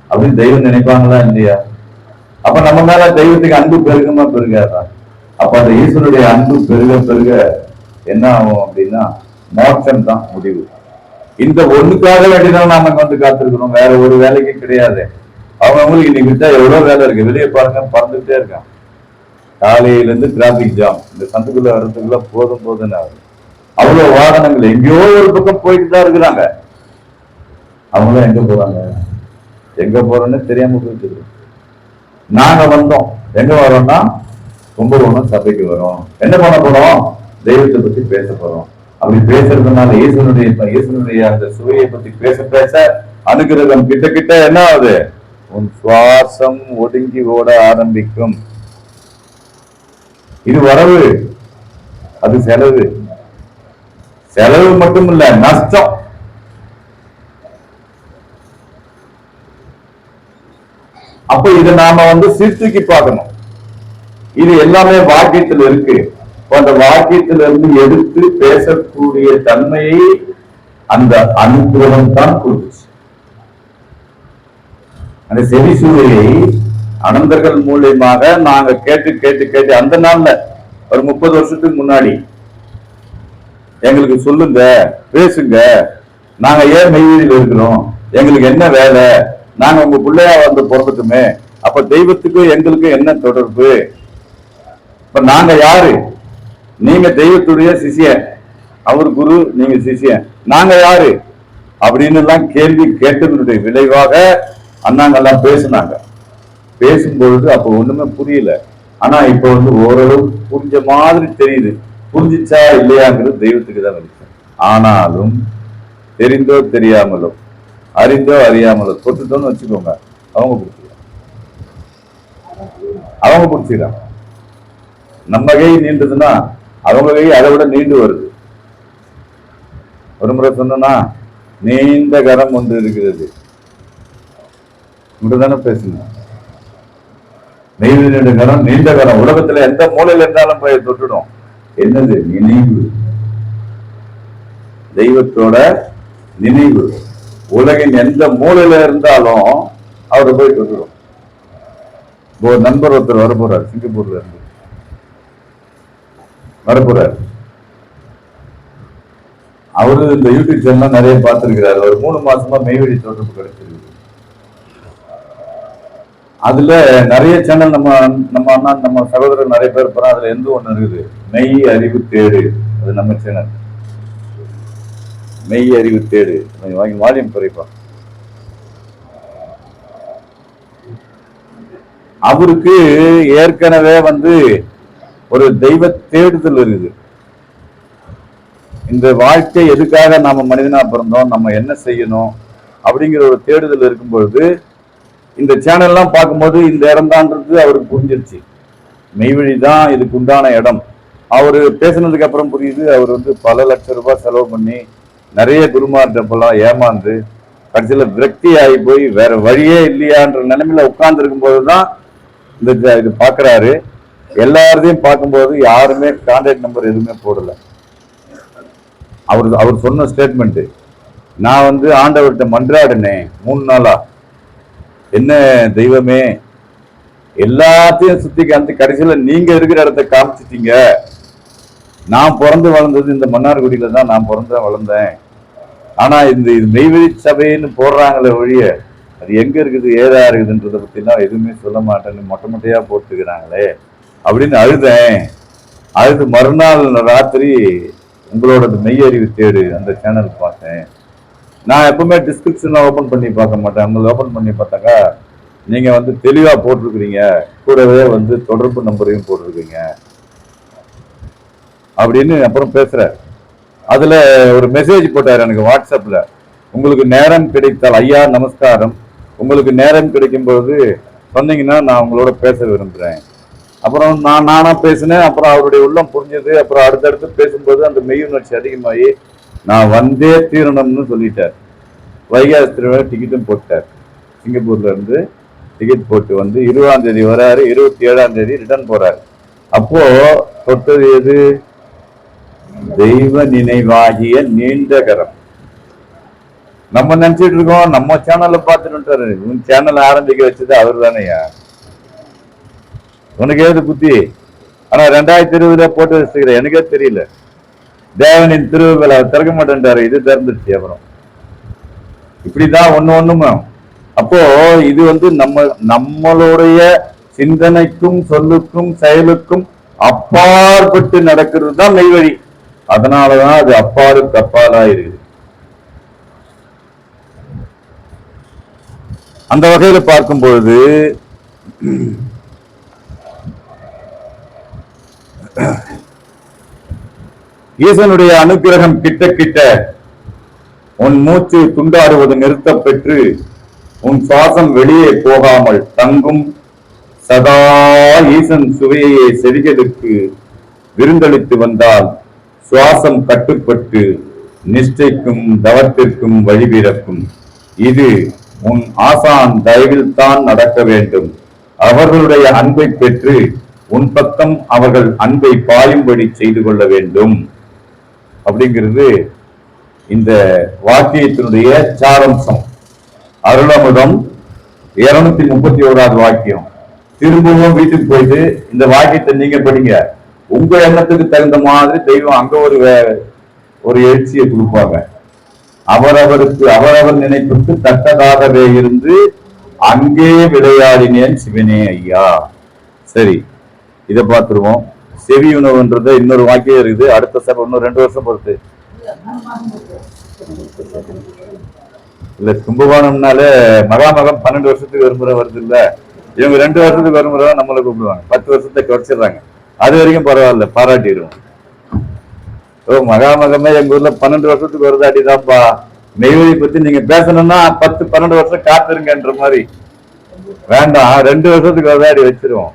அப்படின்னு தெய்வம் நினைப்பாங்களா இல்லையா? அப்ப நம்ம மேல தெய்வத்துக்கு அன்பு பெருகுமா பெருகாதா? அப்ப அந்த ஈஸ்வருடைய அன்பு பெருக பெருக என்ன ஆகும் அப்படின்னா மோட்சம் தான் முடிவு. இந்த ஒண்ணுக்காக வேண்டிதான் நாம வந்து காத்திருக்கிறோம், வேற ஒரு வேலைக்கு கிடையாது. அவங்களுக்கு இன்னைக்கு விட்டா எவ்வளவு வேலை இருக்கு, வெளியே பாருங்க பறந்துட்டே இருக்கான். காலையில இருந்து டிராபிக் ஜாம், இந்த சந்துக்குள்ள வர்றதுக்குள்ள போதும் போதுன்னு ஆகுது. அவ்வளவு வாகனங்கள் எங்கேயோ ஒரு பக்கம் போயிட்டு தான் இருக்கிறாங்க. அவங்களும் எங்க போறாங்க, எங்க போறோன்னு தெரியாம போயிட்டு இருக்கு. நாங்க வந்தோம், எங்க வரோம்னா கும்பகோணம் சபைக்கு வரோம். என்ன பண்ண போறோம்? தெய்வத்தை பத்தி பேச போறோம். அப்படி பேசுறதுனால இயேசுனுடைய அந்த சுவையை பத்தி பேச பேச அனுகிரகம் கிட்ட கிட்ட என்ன ஆகுது? உன் சுவாசம் ஒடுங்கி ஓட ஆரம்பிக்கும். இது வரவு, அது செலவு. செலவு மட்டும் இல்ல, நஷ்டம். அப்ப இதை நாம வந்து சீர்தூக்கி பார்க்கணும். இது எல்லாமே வாக்கியத்தில் இருக்கு. அந்த வாக்கியத்திலிருந்து எடுத்து பேசக்கூடிய தன்மையை அந்த அனுகிரகம் தான் கொடுத்துச்சு. அந்த செவிசூழையை அனந்தர்கள் மூலியமாக நாங்க கேட்டு கேட்டு கேட்டு அந்த நாள்ல ஒரு 30 வருஷத்துக்கு முன்னாடி எங்களுக்கு சொல்லுங்க, பேசுங்க, நாங்க ஏன் மெய்வெளியில் இருக்கிறோம், எங்களுக்கு என்ன வேலை, நாங்க உங்க பிள்ளையா வந்து பிறந்துட்டுமே, அப்ப தெய்வத்துக்கு எங்களுக்கு என்ன தொடர்பு, இப்ப நாங்க யாரு? நீங்க தெய்வத்துடைய சிஷியன், அவர் குரு, நீங்க சிஷியன், நாங்க யாரு அப்படின்னு எல்லாம் கேள்வி கேட்டதனுடைய விளைவாக அண்ணாங்கெல்லாம் பேசினாங்க. பேசும்பொழுது அப்ப ஒண்ணுமே புரியல. ஆனா இப்ப வந்து ஓரளவு புரிஞ்ச மாதிரி தெரியுது. புரிஞ்சிச்சா இல்லையாங்கிறது தெய்வத்துக்கு தான் வெளிச்சம். ஆனாலும் தெரிந்தோ தெரியாமலோ அறிந்தோ அறியாமலோ தொட்டுட்டோன்னு வச்சுக்கோங்க, அவங்க பிடிச்சிக்கிறாங்க. நம்ம கை நீண்டதுன்னா அவங்க கை அதை விட நீண்டு வருது. ஒரு முறை சொன்னா நீண்ட கரம் ஒன்று இருக்கிறது தானே பேசணும். நெய்வேலியோட கரம் நீண்ட கரம், உலகத்துல எந்த மூலையில இருந்தாலும் போய் தொட்டுடும். என்னது? நினைவு, தெய்வத்தோட நினைவு. உலகின் எந்த மூலையில இருந்தாலும் அவரை போய் தொட்டுடும். ஒரு நண்பர் ஒருத்தர் வரப்போறார், சிங்கப்பூர்ல இருந்து வரப்போறார். அவரு இந்த யூடியூப் சேனல் நிறைய பார்த்திருக்கிறாரு. ஒரு 3 மாசமா மெய்வெளி தொடர்பு கிடைச்சிருக்கு. அதுல நிறைய சேனல் நம்ம அண்ணா நம்ம சகோதரர் நிறைய பேர் போறோம். அதுல எந்த ஒண்ணு இருக்குது, மெய் அறிவு தேடு. அது நம்ம சேனல், மெய் அறிவு தேடு. வாங்கி வால்யூம் குறைப்பா. அவருக்கு ஏற்கனவே வந்து ஒரு தெய்வ தேடுதல் இருக்குது. இந்த வாழ்க்கை எதுக்காக நாம மனிதனா பிறந்தோம், நம்ம என்ன செய்யணும் அப்படிங்கிற ஒரு தேடுதல் இருக்கும் பொழுது இந்த சேனல்லாம் பார்க்கும்போது இந்த இடம் தான்றது அவருக்கு புரிஞ்சிருச்சு. மெய்வழி தான் இதுக்கு உண்டான இடம். அவரு பேசினதுக்கு அப்புறம் புரியுது, அவர் வந்து பல லட்சம் ரூபாய் செலவு பண்ணி நிறைய குருமார்ட்டப்பெல்லாம் ஏமாந்து கடைசியில விரக்தி ஆகி போய் வேற வழியே இல்லையான்ற நிலைமையில உட்கார்ந்து இருக்கும் போதுதான் இது பாக்குறாரு. எல்லாரையும் பார்க்கும்போது யாருமே கான்டாக்ட் நம்பர் எதுவுமே போடல. அவர் சொன்ன ஸ்டேட்மெண்ட், நான் வந்து ஆண்டவர்கிட்ட மன்றாடினேன் 3 நாளா, என்ன தெய்வமே எல்லாத்தையும் சுத்தி காமிச்சு கடைசியில நீங்க இருக்கிற இடத்த காமிச்சிட்டீங்க. நான் பிறந்து வளர்ந்தது இந்த மன்னார்குடியில தான், நான் பிறந்த வளர்ந்தேன். ஆனா இந்த மெய்வெளி சபைன்னு போடுறாங்களே ஒழிய அது எங்க இருக்குது ஏதா இருக்குதுன்றத பத்திலாம் எதுவுமே சொல்ல மாட்டேன்னு மொட்டை மொட்டையா போட்டுக்கிறாங்களே அப்படின்னு அழுதேன். அழுது மறுநாள் ராத்திரி உங்களோட மெய் அறிவு தேடு அந்த சேனல் பார்த்தேன். நான் எப்பவுமே டிஸ்கிரிப்ஷன்ல ஓபன் பண்ணி பார்க்க மாட்டேன். அவங்க ஓபன் பண்ணி பார்த்தாக்கா நீங்க வந்து தெளிவா போட்டிருக்கிறீங்க, கூடவே வந்து தொடர்பு நம்பரையும் போட்டிருக்கீங்க அப்படின்னு அப்புறம் பேசுற. அதுல ஒரு மெசேஜ் போட்டாரு எனக்கு வாட்ஸ்அப்ல, உங்களுக்கு நேரம் கிடைத்தால், ஐயா நமஸ்காரம், உங்களுக்கு நேரம் கிடைக்கும் போது சொன்னீங்கன்னா நான் உங்களோட பேச விரும்புறேன். அப்புறம் நானா பேசினேன். அப்புறம் அவருடைய உள்ளம் புரிஞ்சது. அப்புறம் அடுத்தடுத்து பேசும்போது அந்த மெய்யுணர்ச்சி அதிகமாகி நான் வந்தே தீரணும்னு சொல்லிட்டார். வைகாசி திருவிழா டிக்கெட்டும் போட்டார். சிங்கப்பூர்ல இருந்து டிக்கெட் போட்டு வந்து 20ஆம் தேதி வராரு, 27ஆம் தேதி ரிட்டர்ன் போறாரு. அப்போ தொட்டது எது? தெய்வ நினைவாகிய நீண்ட கரம். நம்ம நினைச்சிட்டு இருக்கோம் நம்ம சேனல்ல பார்த்துட்டு உன் சேனல் ஆரம்பிக்க வச்சது அவர் தானேயா, உனக்கு ஏது புத்தி? ஆனா 2020 போட்டு வச்சுக்கிற எனக்கே தெரியல. தேவனின் திருவுகளை திறக்க மாட்டேன்றாரு, இது திறந்துருச்சு. அப்புறம் இப்படிதான் ஒண்ணுமா. அப்போ இது நம்மளுடைய சிந்தனைக்கும் சொல்லுக்கும் செயலுக்கும் அப்பாற்பட்டு நடக்கிறது தான் மெய்வழி. அதனாலதான் அது அப்பாலுக்கு அப்பாலா இருக்குது. அந்த வகையில பார்க்கும் பொழுது ஈசனுடைய அனுக்கிரகம் கிட்ட கிட்ட உன் மூச்சு துண்டாடுவது நிறுத்த பெற்று உன் சுவாசம் வெளியே போகாமல் தங்கும். சதா ஈசன் சுவையை செவிகளுக்கு விருந்தளித்து வந்தால் சுவாசம் கட்டுப்பட்டு நிஷ்டைக்கும் தவத்திற்கும் வழிபிறக்கும். இது உன் ஆசான் தயவில் தான் நடக்க வேண்டும். அவர்களுடைய அன்பை பெற்று உன் பக்கம் அவர்கள் அன்பை பாயும்படி செய்து கொள்ள வேண்டும் அப்படிங்கிறது இந்த வாக்கியத்தினுடைய சாரம்சம். அருளமுதம் 231வது வாக்கியம். திரும்பவும் வீட்டுக்கு போயிட்டு இந்த வாக்கியத்தை நீங்க படிங்க. உங்க எண்ணத்துக்கு தகுந்த மாதிரி தெய்வம் அங்க ஒரு எழுச்சியை கொடுப்பாங்க. அவரவர் நினைப்புக்கு தக்கதாகவே இருந்து அங்கே விளையாடினேன் சிவனே ஐயா. சரி, இதை பார்த்துருவோம். செவி உணவுன்றது இன்னொரு வாக்கியம் இருக்குது. அடுத்த சபை இன்னும் 2 வருஷம் பொறுத்து இல்ல. கும்பகோணம்னாலே மகாமகம் 12 வருஷத்துக்கு ஒரு முறை வருது இல்ல. இவங்க 2 வருஷத்துக்கு ஒரு முறை நம்மளை கூப்பிடுவாங்க. 10 வருஷத்தை குறைச்சிடுறாங்க. அது வரைக்கும் பரவாயில்ல, பாராட்டிடுவோம். மகாமகமே எங்க ஊர்ல 12 வருஷத்துக்கு வருது. அடிதான்ப்பா. மெய்வழி பத்தி நீங்க பேசணும்னா 10-12 வருஷம் காத்திருங்கன்ற மாதிரி வேண்டாம். 2 வருஷத்துக்கு வருது அடி வச்சிருவோம்.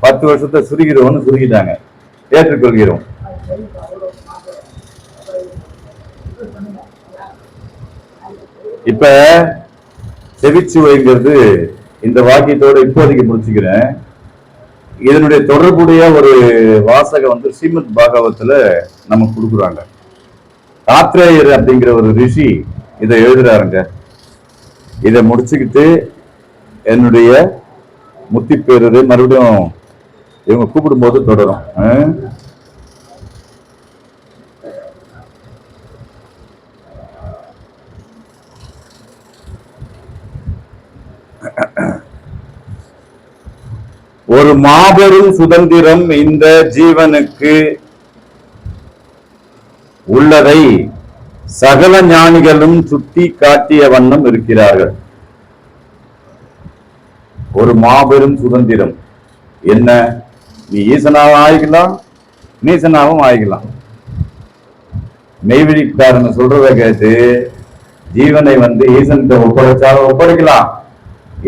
10 வருஷத்தை சுருகிடுவோம்னு சுருகிட்டாங்க. ஏற்றுக்கொள்கிறோம். இப்ப செவிச்சுவைங்கிறது இந்த வாக்கியத்தோட இப்போதைக்கு முடிச்சுக்கிறேன். இதனுடைய தொடர்புடைய ஒரு வாசகம் ஸ்ரீமத் பாகவத்துல நம்ம கொடுக்குறாங்க. காத்ரேயர் அப்படிங்கிற ஒரு ரிஷி இதை எழுதுறாருங்க. இதை முடிச்சுக்கிட்டு என்னுடைய முத்தி பேரு மறுபடியும் இவங்க கூப்பிடும் போது தொடரும். ஒரு மாபெரும் சுதந்திரம் இந்த ஜீவனுக்கு உள்ளதை சகல ஞானிகளும் சுட்டி காட்டிய வண்ணம் இருக்கிறார்கள். ஒரு மாபெரும் சுதந்திரம் என்ன? நீ ஈசனாவும் ஆகிக்கலாம், நீசனாவும் ஆகிக்கலாம். மெய்விழிக்காரன் சொல்றத கேட்டு ஜீவனை ஈசன்கிட்ட ஒப்படைச்சாலும் ஒப்படைக்கலாம்,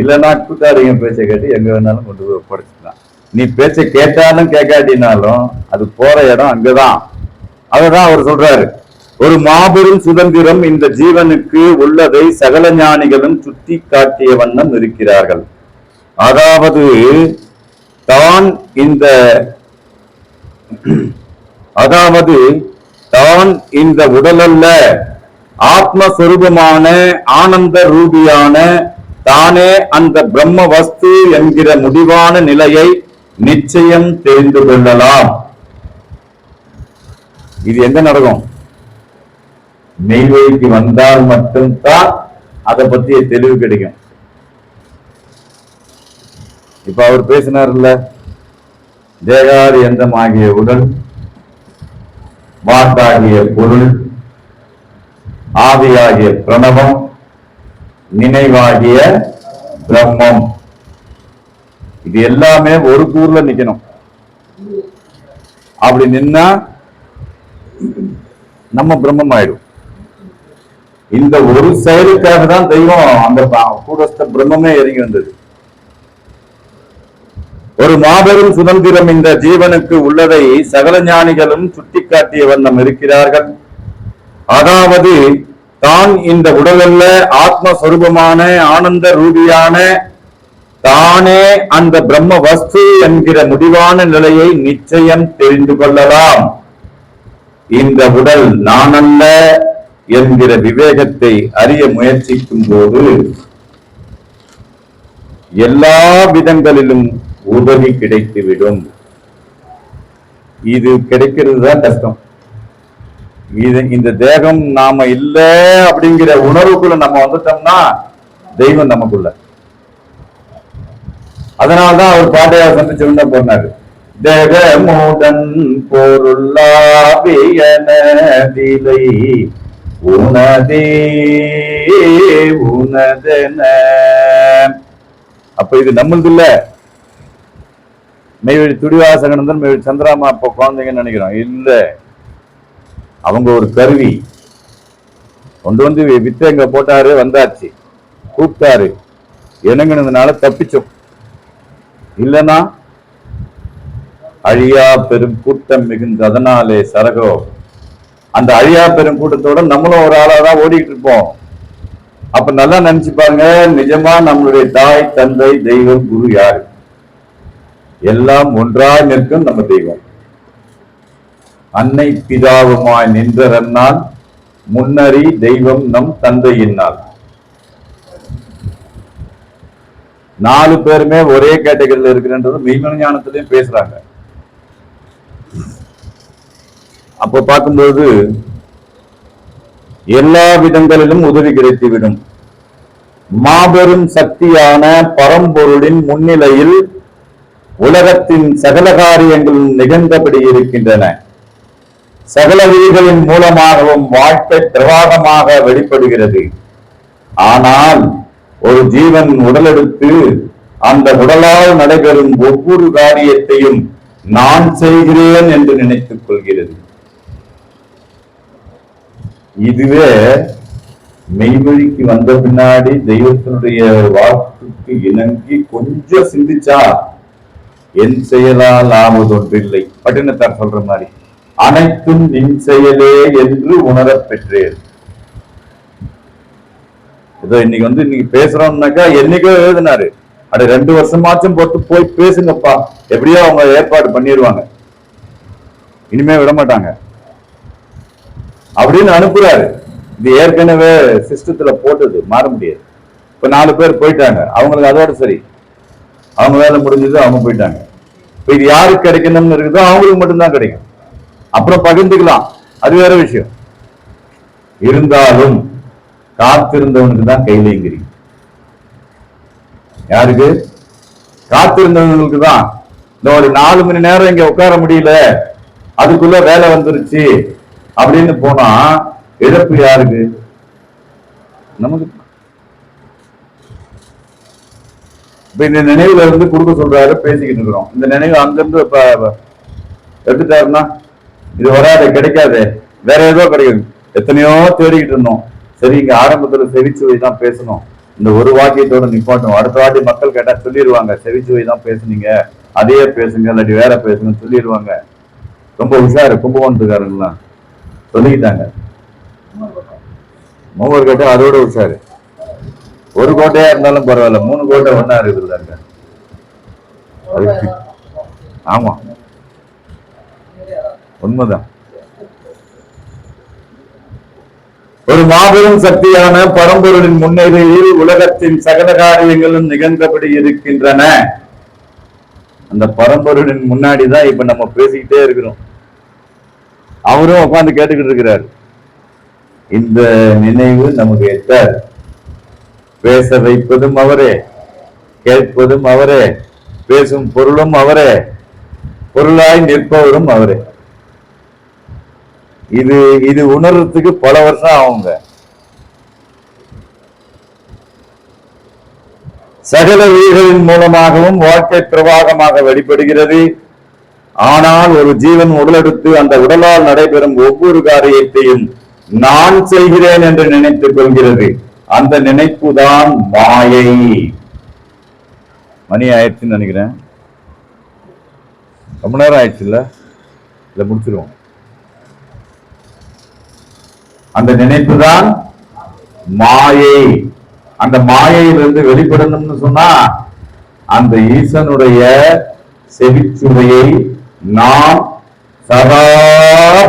இல்லைன்னா கூட்டாளிங்க பேச்சை கேட்டு எங்க வேணாலும் கொண்டு போய் ஒப்படைச்சுக்கலாம். நீ பேச்சை கேட்டாலும் கேட்காட்டினாலும் அது போற இடம் அங்கதான். அததான் அவர் சொல்றாரு, ஒரு மாபெரும் சுதந்திரம் இந்த ஜீவனுக்கு உள்ளதை சகல ஞானிகளும் சுட்டி காட்டிய வண்ணம் இருக்கிறார்கள். அதாவது தான் இந்த உடலல்ல, ஆத்மஸ்வரூபமான ஆனந்த ரூபியான தானே அந்த பிரம்ம வஸ்து என்கிற முடிவான நிலையை நிச்சயம் தெரிந்து கொள்ளலாம். இது எங்க நடக்கும்? மெய்வழிக்கு வந்தால் மட்டும்தான் அதை பற்றிய தெளிவு கிடைக்கும். இப்ப அவர் பேசினார்ல, தேகாதி எந்தமாகிய உடல், வாட்டாகிய பொருள், ஆவியாகிய பிரணவம், நினைவாகிய பிரம்மம், இது எல்லாமே ஒரு கூர்ல நிக்கணும். அப்படி நின்னா நம்ம பிரம்மம் ஆயிடும். இந்த ஒரு செயலுக்காக தான் தெய்வம் அந்த கூடஸ்த பிரம்மமே இறங்கி வந்தது. ஒரு மாபெரும் சுதந்திரம் இந்த ஜீவனுக்கு உள்ளதை சகல ஞானிகளும் சுட்டிக்காட்டிய வண்ணம் இருக்கிறார்கள். அதாவது தான் இந்த உடலல்ல, ஆத்மஸ்வரூபமான ஆனந்த ரூபியான தானே அந்த பிரம்ம வஸ்து என்கிற முடிவான நிலையை நிச்சயம் தெரிந்து கொள்ளலாம். இந்த உடல் நான் அல்ல, என்கிற விவேகத்தை அறிய முயற்சிக்கும் போது எல்லா விதங்களிலும் உதவி கிடைத்துவிடும். இது கிடைக்கிறது தான் கஷ்டம். இந்த தேகம் நாம இல்ல அப்படிங்கிற உணர்வுக்குள்ள நம்ம வந்துட்டோம்னா தெய்வம் நமக்குள்ள. அதனால்தான் அவர் பாட்டையா சந்திச்சு போனாரு, தேகமுடன் பொருளாவியனதிலை உனதே உனதென. அப்ப இது நம்மளது இல்ல. மெய்வழி துடிவாசகனந்தன், மெய்வழி சந்திராமா அப்ப குழந்தைங்கன்னு நினைக்கிறோம். இல்ல, அவங்க ஒரு கருவி கொண்டு வந்து வித்து எங்க போட்டாரு, வந்தாச்சு, கூப்பிட்டாரு, இணங்கினதுனால தப்பிச்சோம். இல்லைன்னா அழியா பெரும் கூட்டம் மிகுந்த அதனாலே சரகோ. அந்த அழியா பெரும் கூட்டத்தோட நம்மளும் ஒரு ஆளாதான் ஓடிக்கிட்டு இருப்போம். அப்ப நல்லா நினைச்சு பாருங்க, நிஜமா நம்மளுடைய தாய், தந்தை, தெய்வம், குரு யாரு? எல்லாம் ஒன்றாய் நிற்கும் நம்ம தெய்வம். அன்னை பிதாவுமாய் நின்றனால் முன்னறி தெய்வம் நம் தந்தையினால். 4 பேருமே ஒரே கேட்டகரியில் இருக்கிறன்றது மெய்மன ஞானத்திலையும் பேசுறாங்க. அப்ப பார்க்கும்போது எல்லா விதங்களிலும் உதவி கிடைத்துவிடும். மாபெரும் சக்தியான பரம்பொருளின் முன்னிலையில் உலகத்தின் சகல காரியங்களும் நிகழ்ந்தபடி இருக்கின்றன. சகல விதிகளின் மூலமாகவும் வாழ்க்கை பிரவாகமாக வெளிப்படுகிறது. ஆனால் ஒரு ஜீவன் உடலெடுத்து அந்த உடலால் நடைபெறும் ஒவ்வொரு காரியத்தையும் நான் செய்கிறேன் என்று நினைத்துக் கொள்கிறது. இதுவே மெய்வழிக்கு வந்த பின்னாடி தெய்வத்தினுடைய வாக்குக்கு இணங்கி கொஞ்சம் சிந்திச்சா என் செயலால் ஆவதொன்றில்லை. பட்டினத்தார் சொல்ற மாதிரி அனைத்தும் நின் செயலே என்று உணரப் பெற்றேன். ஏதோ இன்னைக்கு இன்னைக்கு பேசுறோம்னாக்கா என்னைக்கோ எழுதினாரு, அது 2 வருஷமாச்சும் போட்டு போய் பேசுங்கப்பா, எப்படியோ அவங்க ஏற்பாடு பண்ணிடுவாங்க, இனிமே விட மாட்டாங்க அப்படின்னு அனுப்புறாரு. இது ஏற்கனவே சிஸ்டத்துல போட்டது, மாற முடியாது. இப்ப 4 பேர் போயிட்டாங்க, அவங்களுக்கு அதோட சரி, அவங்க வேலை முடிஞ்சது, அவங்க போயிட்டாங்க. இப்ப இது யாருக்கு கிடைக்கணும்னு இருக்குதோ அவங்களுக்கு மட்டும்தான் கிடைக்கும். அப்புறம் பகிர்ந்துக்கலாம், அது வேற விஷயம். இருந்தாலும் காத்திருந்தவனுக்கு தான் கையிலேங்கிரி. யாருக்கு? காத்திருந்தவங்களுக்கு தான். இந்த ஒரு 4 மணி நேரம் இங்க உட்கார முடியல, அதுக்குள்ள வேலை வந்துருச்சு அப்படின்னு போனா இழப்பு யாருக்கு? நமக்கு. இப்ப இந்த நினைவுல இருந்து கொடுக்க சொல்றாரு, பேசிக்கிட்டு இருக்கிறோம். இந்த நினைவு அங்கிருந்து எடுத்துட்டாருன்னா இது வராது, கிடைக்காது, வேற ஏதோ கிடைக்கும். எத்தனையோ தேடிக்கிட்டு இருந்தோம். சரி, இங்க ஆரம்பத்துல செவிச்சுவை தான் பேசணும், இந்த ஒரு வாக்கியத்தோட நிப்பாட்டும். அடுத்த வாட்டி மக்கள் கேட்டா சொல்லிடுவாங்க, செவிச்சுவை தான் பேசுனீங்க, அதையே பேசுங்க, இல்லாட்டி வேற பேசுங்க சொல்லிடுவாங்க. ரொம்ப உஷாரு கும்பகோணத்துக்காரங்களாம் சொல்லிக்கிட்டாங்க. மூவர் கோட்டை அதோட உஷாரு. ஒரு கோட்டையா இருந்தாலும் பரவாயில்ல, 3 கோட்டை ஒன்னா இருக்குதுல்ல. ஆமா, உண்மைதான். ஒரு மாபெரும் சக்தியான பரம்பொருளின் முன்னிலையில் உலகத்தின் சகல காரியங்களும் நிகழ்ந்தபடி இருக்கின்றன. அந்த பரம்பொருளின் முன்னாடிதான் இப்ப நம்ம பேசிக்கிட்டே இருக்கிறோம். அவரும் உட்கார்ந்து கேட்டுக்கிட்டு இருக்கிறார். இந்த நினைவு நமக்கு எட்டார். பேச வைப்பதும் அவரே, கேட்பதும் அவரே, பேசும் பொருளும் அவரே, பொருளாய் நிற்பவரும் அவரே. இது உணர்றதுக்கு பல வருஷம் ஆகுங்க. சகல உயிர்களின் மூலமாகவும் வாழ்க்கை பிரவாகமாக வெளிப்படுகிறது. ஆனால் ஒரு ஜீவன் உடலெடுத்து அந்த உடலால் நடைபெறும் ஒவ்வொரு காரியத்தையும் நான் செய்கிறேன் என்று நினைத்துக் கொள்கிறது. அந்த நினைப்பு தான் மாயை. மணி ஆயிடுச்சுன்னு நினைக்கிறேன். ரொம்ப நேரம் ஆயிடுச்சு இல்ல முடிச்சிருவோம். அந்த நினைப்பு தான் மாயை. அந்த மாயையிலிருந்து வெளிப்படணும்னு சொன்னா அந்த ஈசனுடைய செவிச்சுவையை நாம் சதா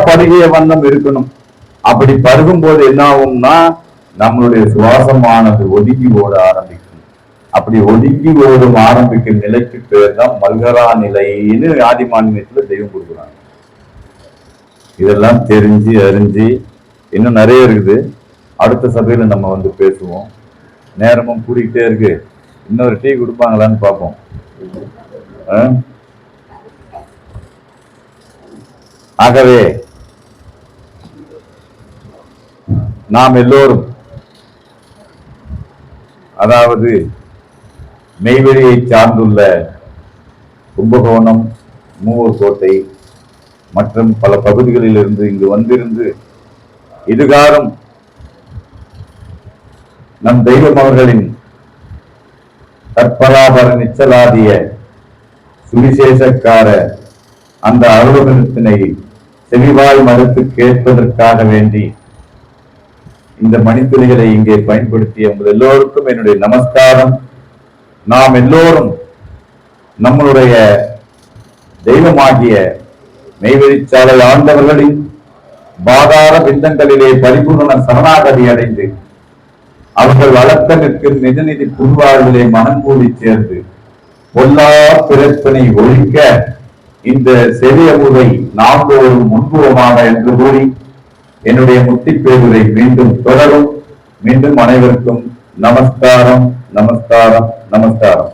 பருகிய வண்ணம் இருக்கணும். அப்படி பருகும் போது என்ன ஆகும்னா நம்மளுடைய சுவாசமானது ஒதுங்கி ஓட ஆரம்பிக்கும். அப்படி ஒதுங்கி ஓடும் ஆரம்பிக்கும் நிலைக்கு பேர் தான் மல்கரா நிலைன்னு ஆதி மாநிலத்துல தெய்வம் கொடுக்குறாங்க. இதெல்லாம் தெரிஞ்சு அறிஞ்சு இன்னும் நிறைய இருக்குது. அடுத்த சபையில நம்ம வந்து பேசுவோம். நேரமும் கூடிக்கிட்டே இருக்கு. இன்னொரு டீ கொடுப்பாங்களான்னு பார்ப்போம். ஆகவே நாம் எல்லோரும், அதாவது நெய்வேலியை சார்ந்துள்ள கும்பகோணம், மூவர் கோட்டை மற்றும் பல பகுதிகளில் இருந்து இங்கு வந்திருந்து இதுகாரும் நம் தெய்வம் அவர்களின் தற்பராபர நிச்சலாதிய சுவிசேஷக்கார அந்த அலுவலகத்தினை செவிவாய் மறுத்து கேட்பதற்காக வேண்டி இந்த மணித்துளிகளை இங்கே பயன்படுத்திய உங்கள் எல்லோருக்கும் என்னுடைய நமஸ்காரம். நாம் எல்லோரும் நம்மளுடைய தெய்வமாகிய நெய்வேலிச்சாலை ஆண்டவர்களின் பாதார பிந்தங்களிலே பரிபூர்ண சரணாகதி அடைந்து அவர்கள் வளர்த்த நிற்கும் நிஜநிதி புல்வாழ்விலே மனம் கூடி சேர்ந்து பொல்லா பிறப்பினை ஒழிக்க இந்த செவிய முறை நாள்தோறும் முன்புறமாக என்று கூறி என்னுடைய முத்திப்பேருரை மீண்டும் தொடரும். மீண்டும் அனைவருக்கும் நமஸ்காரம், நமஸ்காரம், நமஸ்காரம்.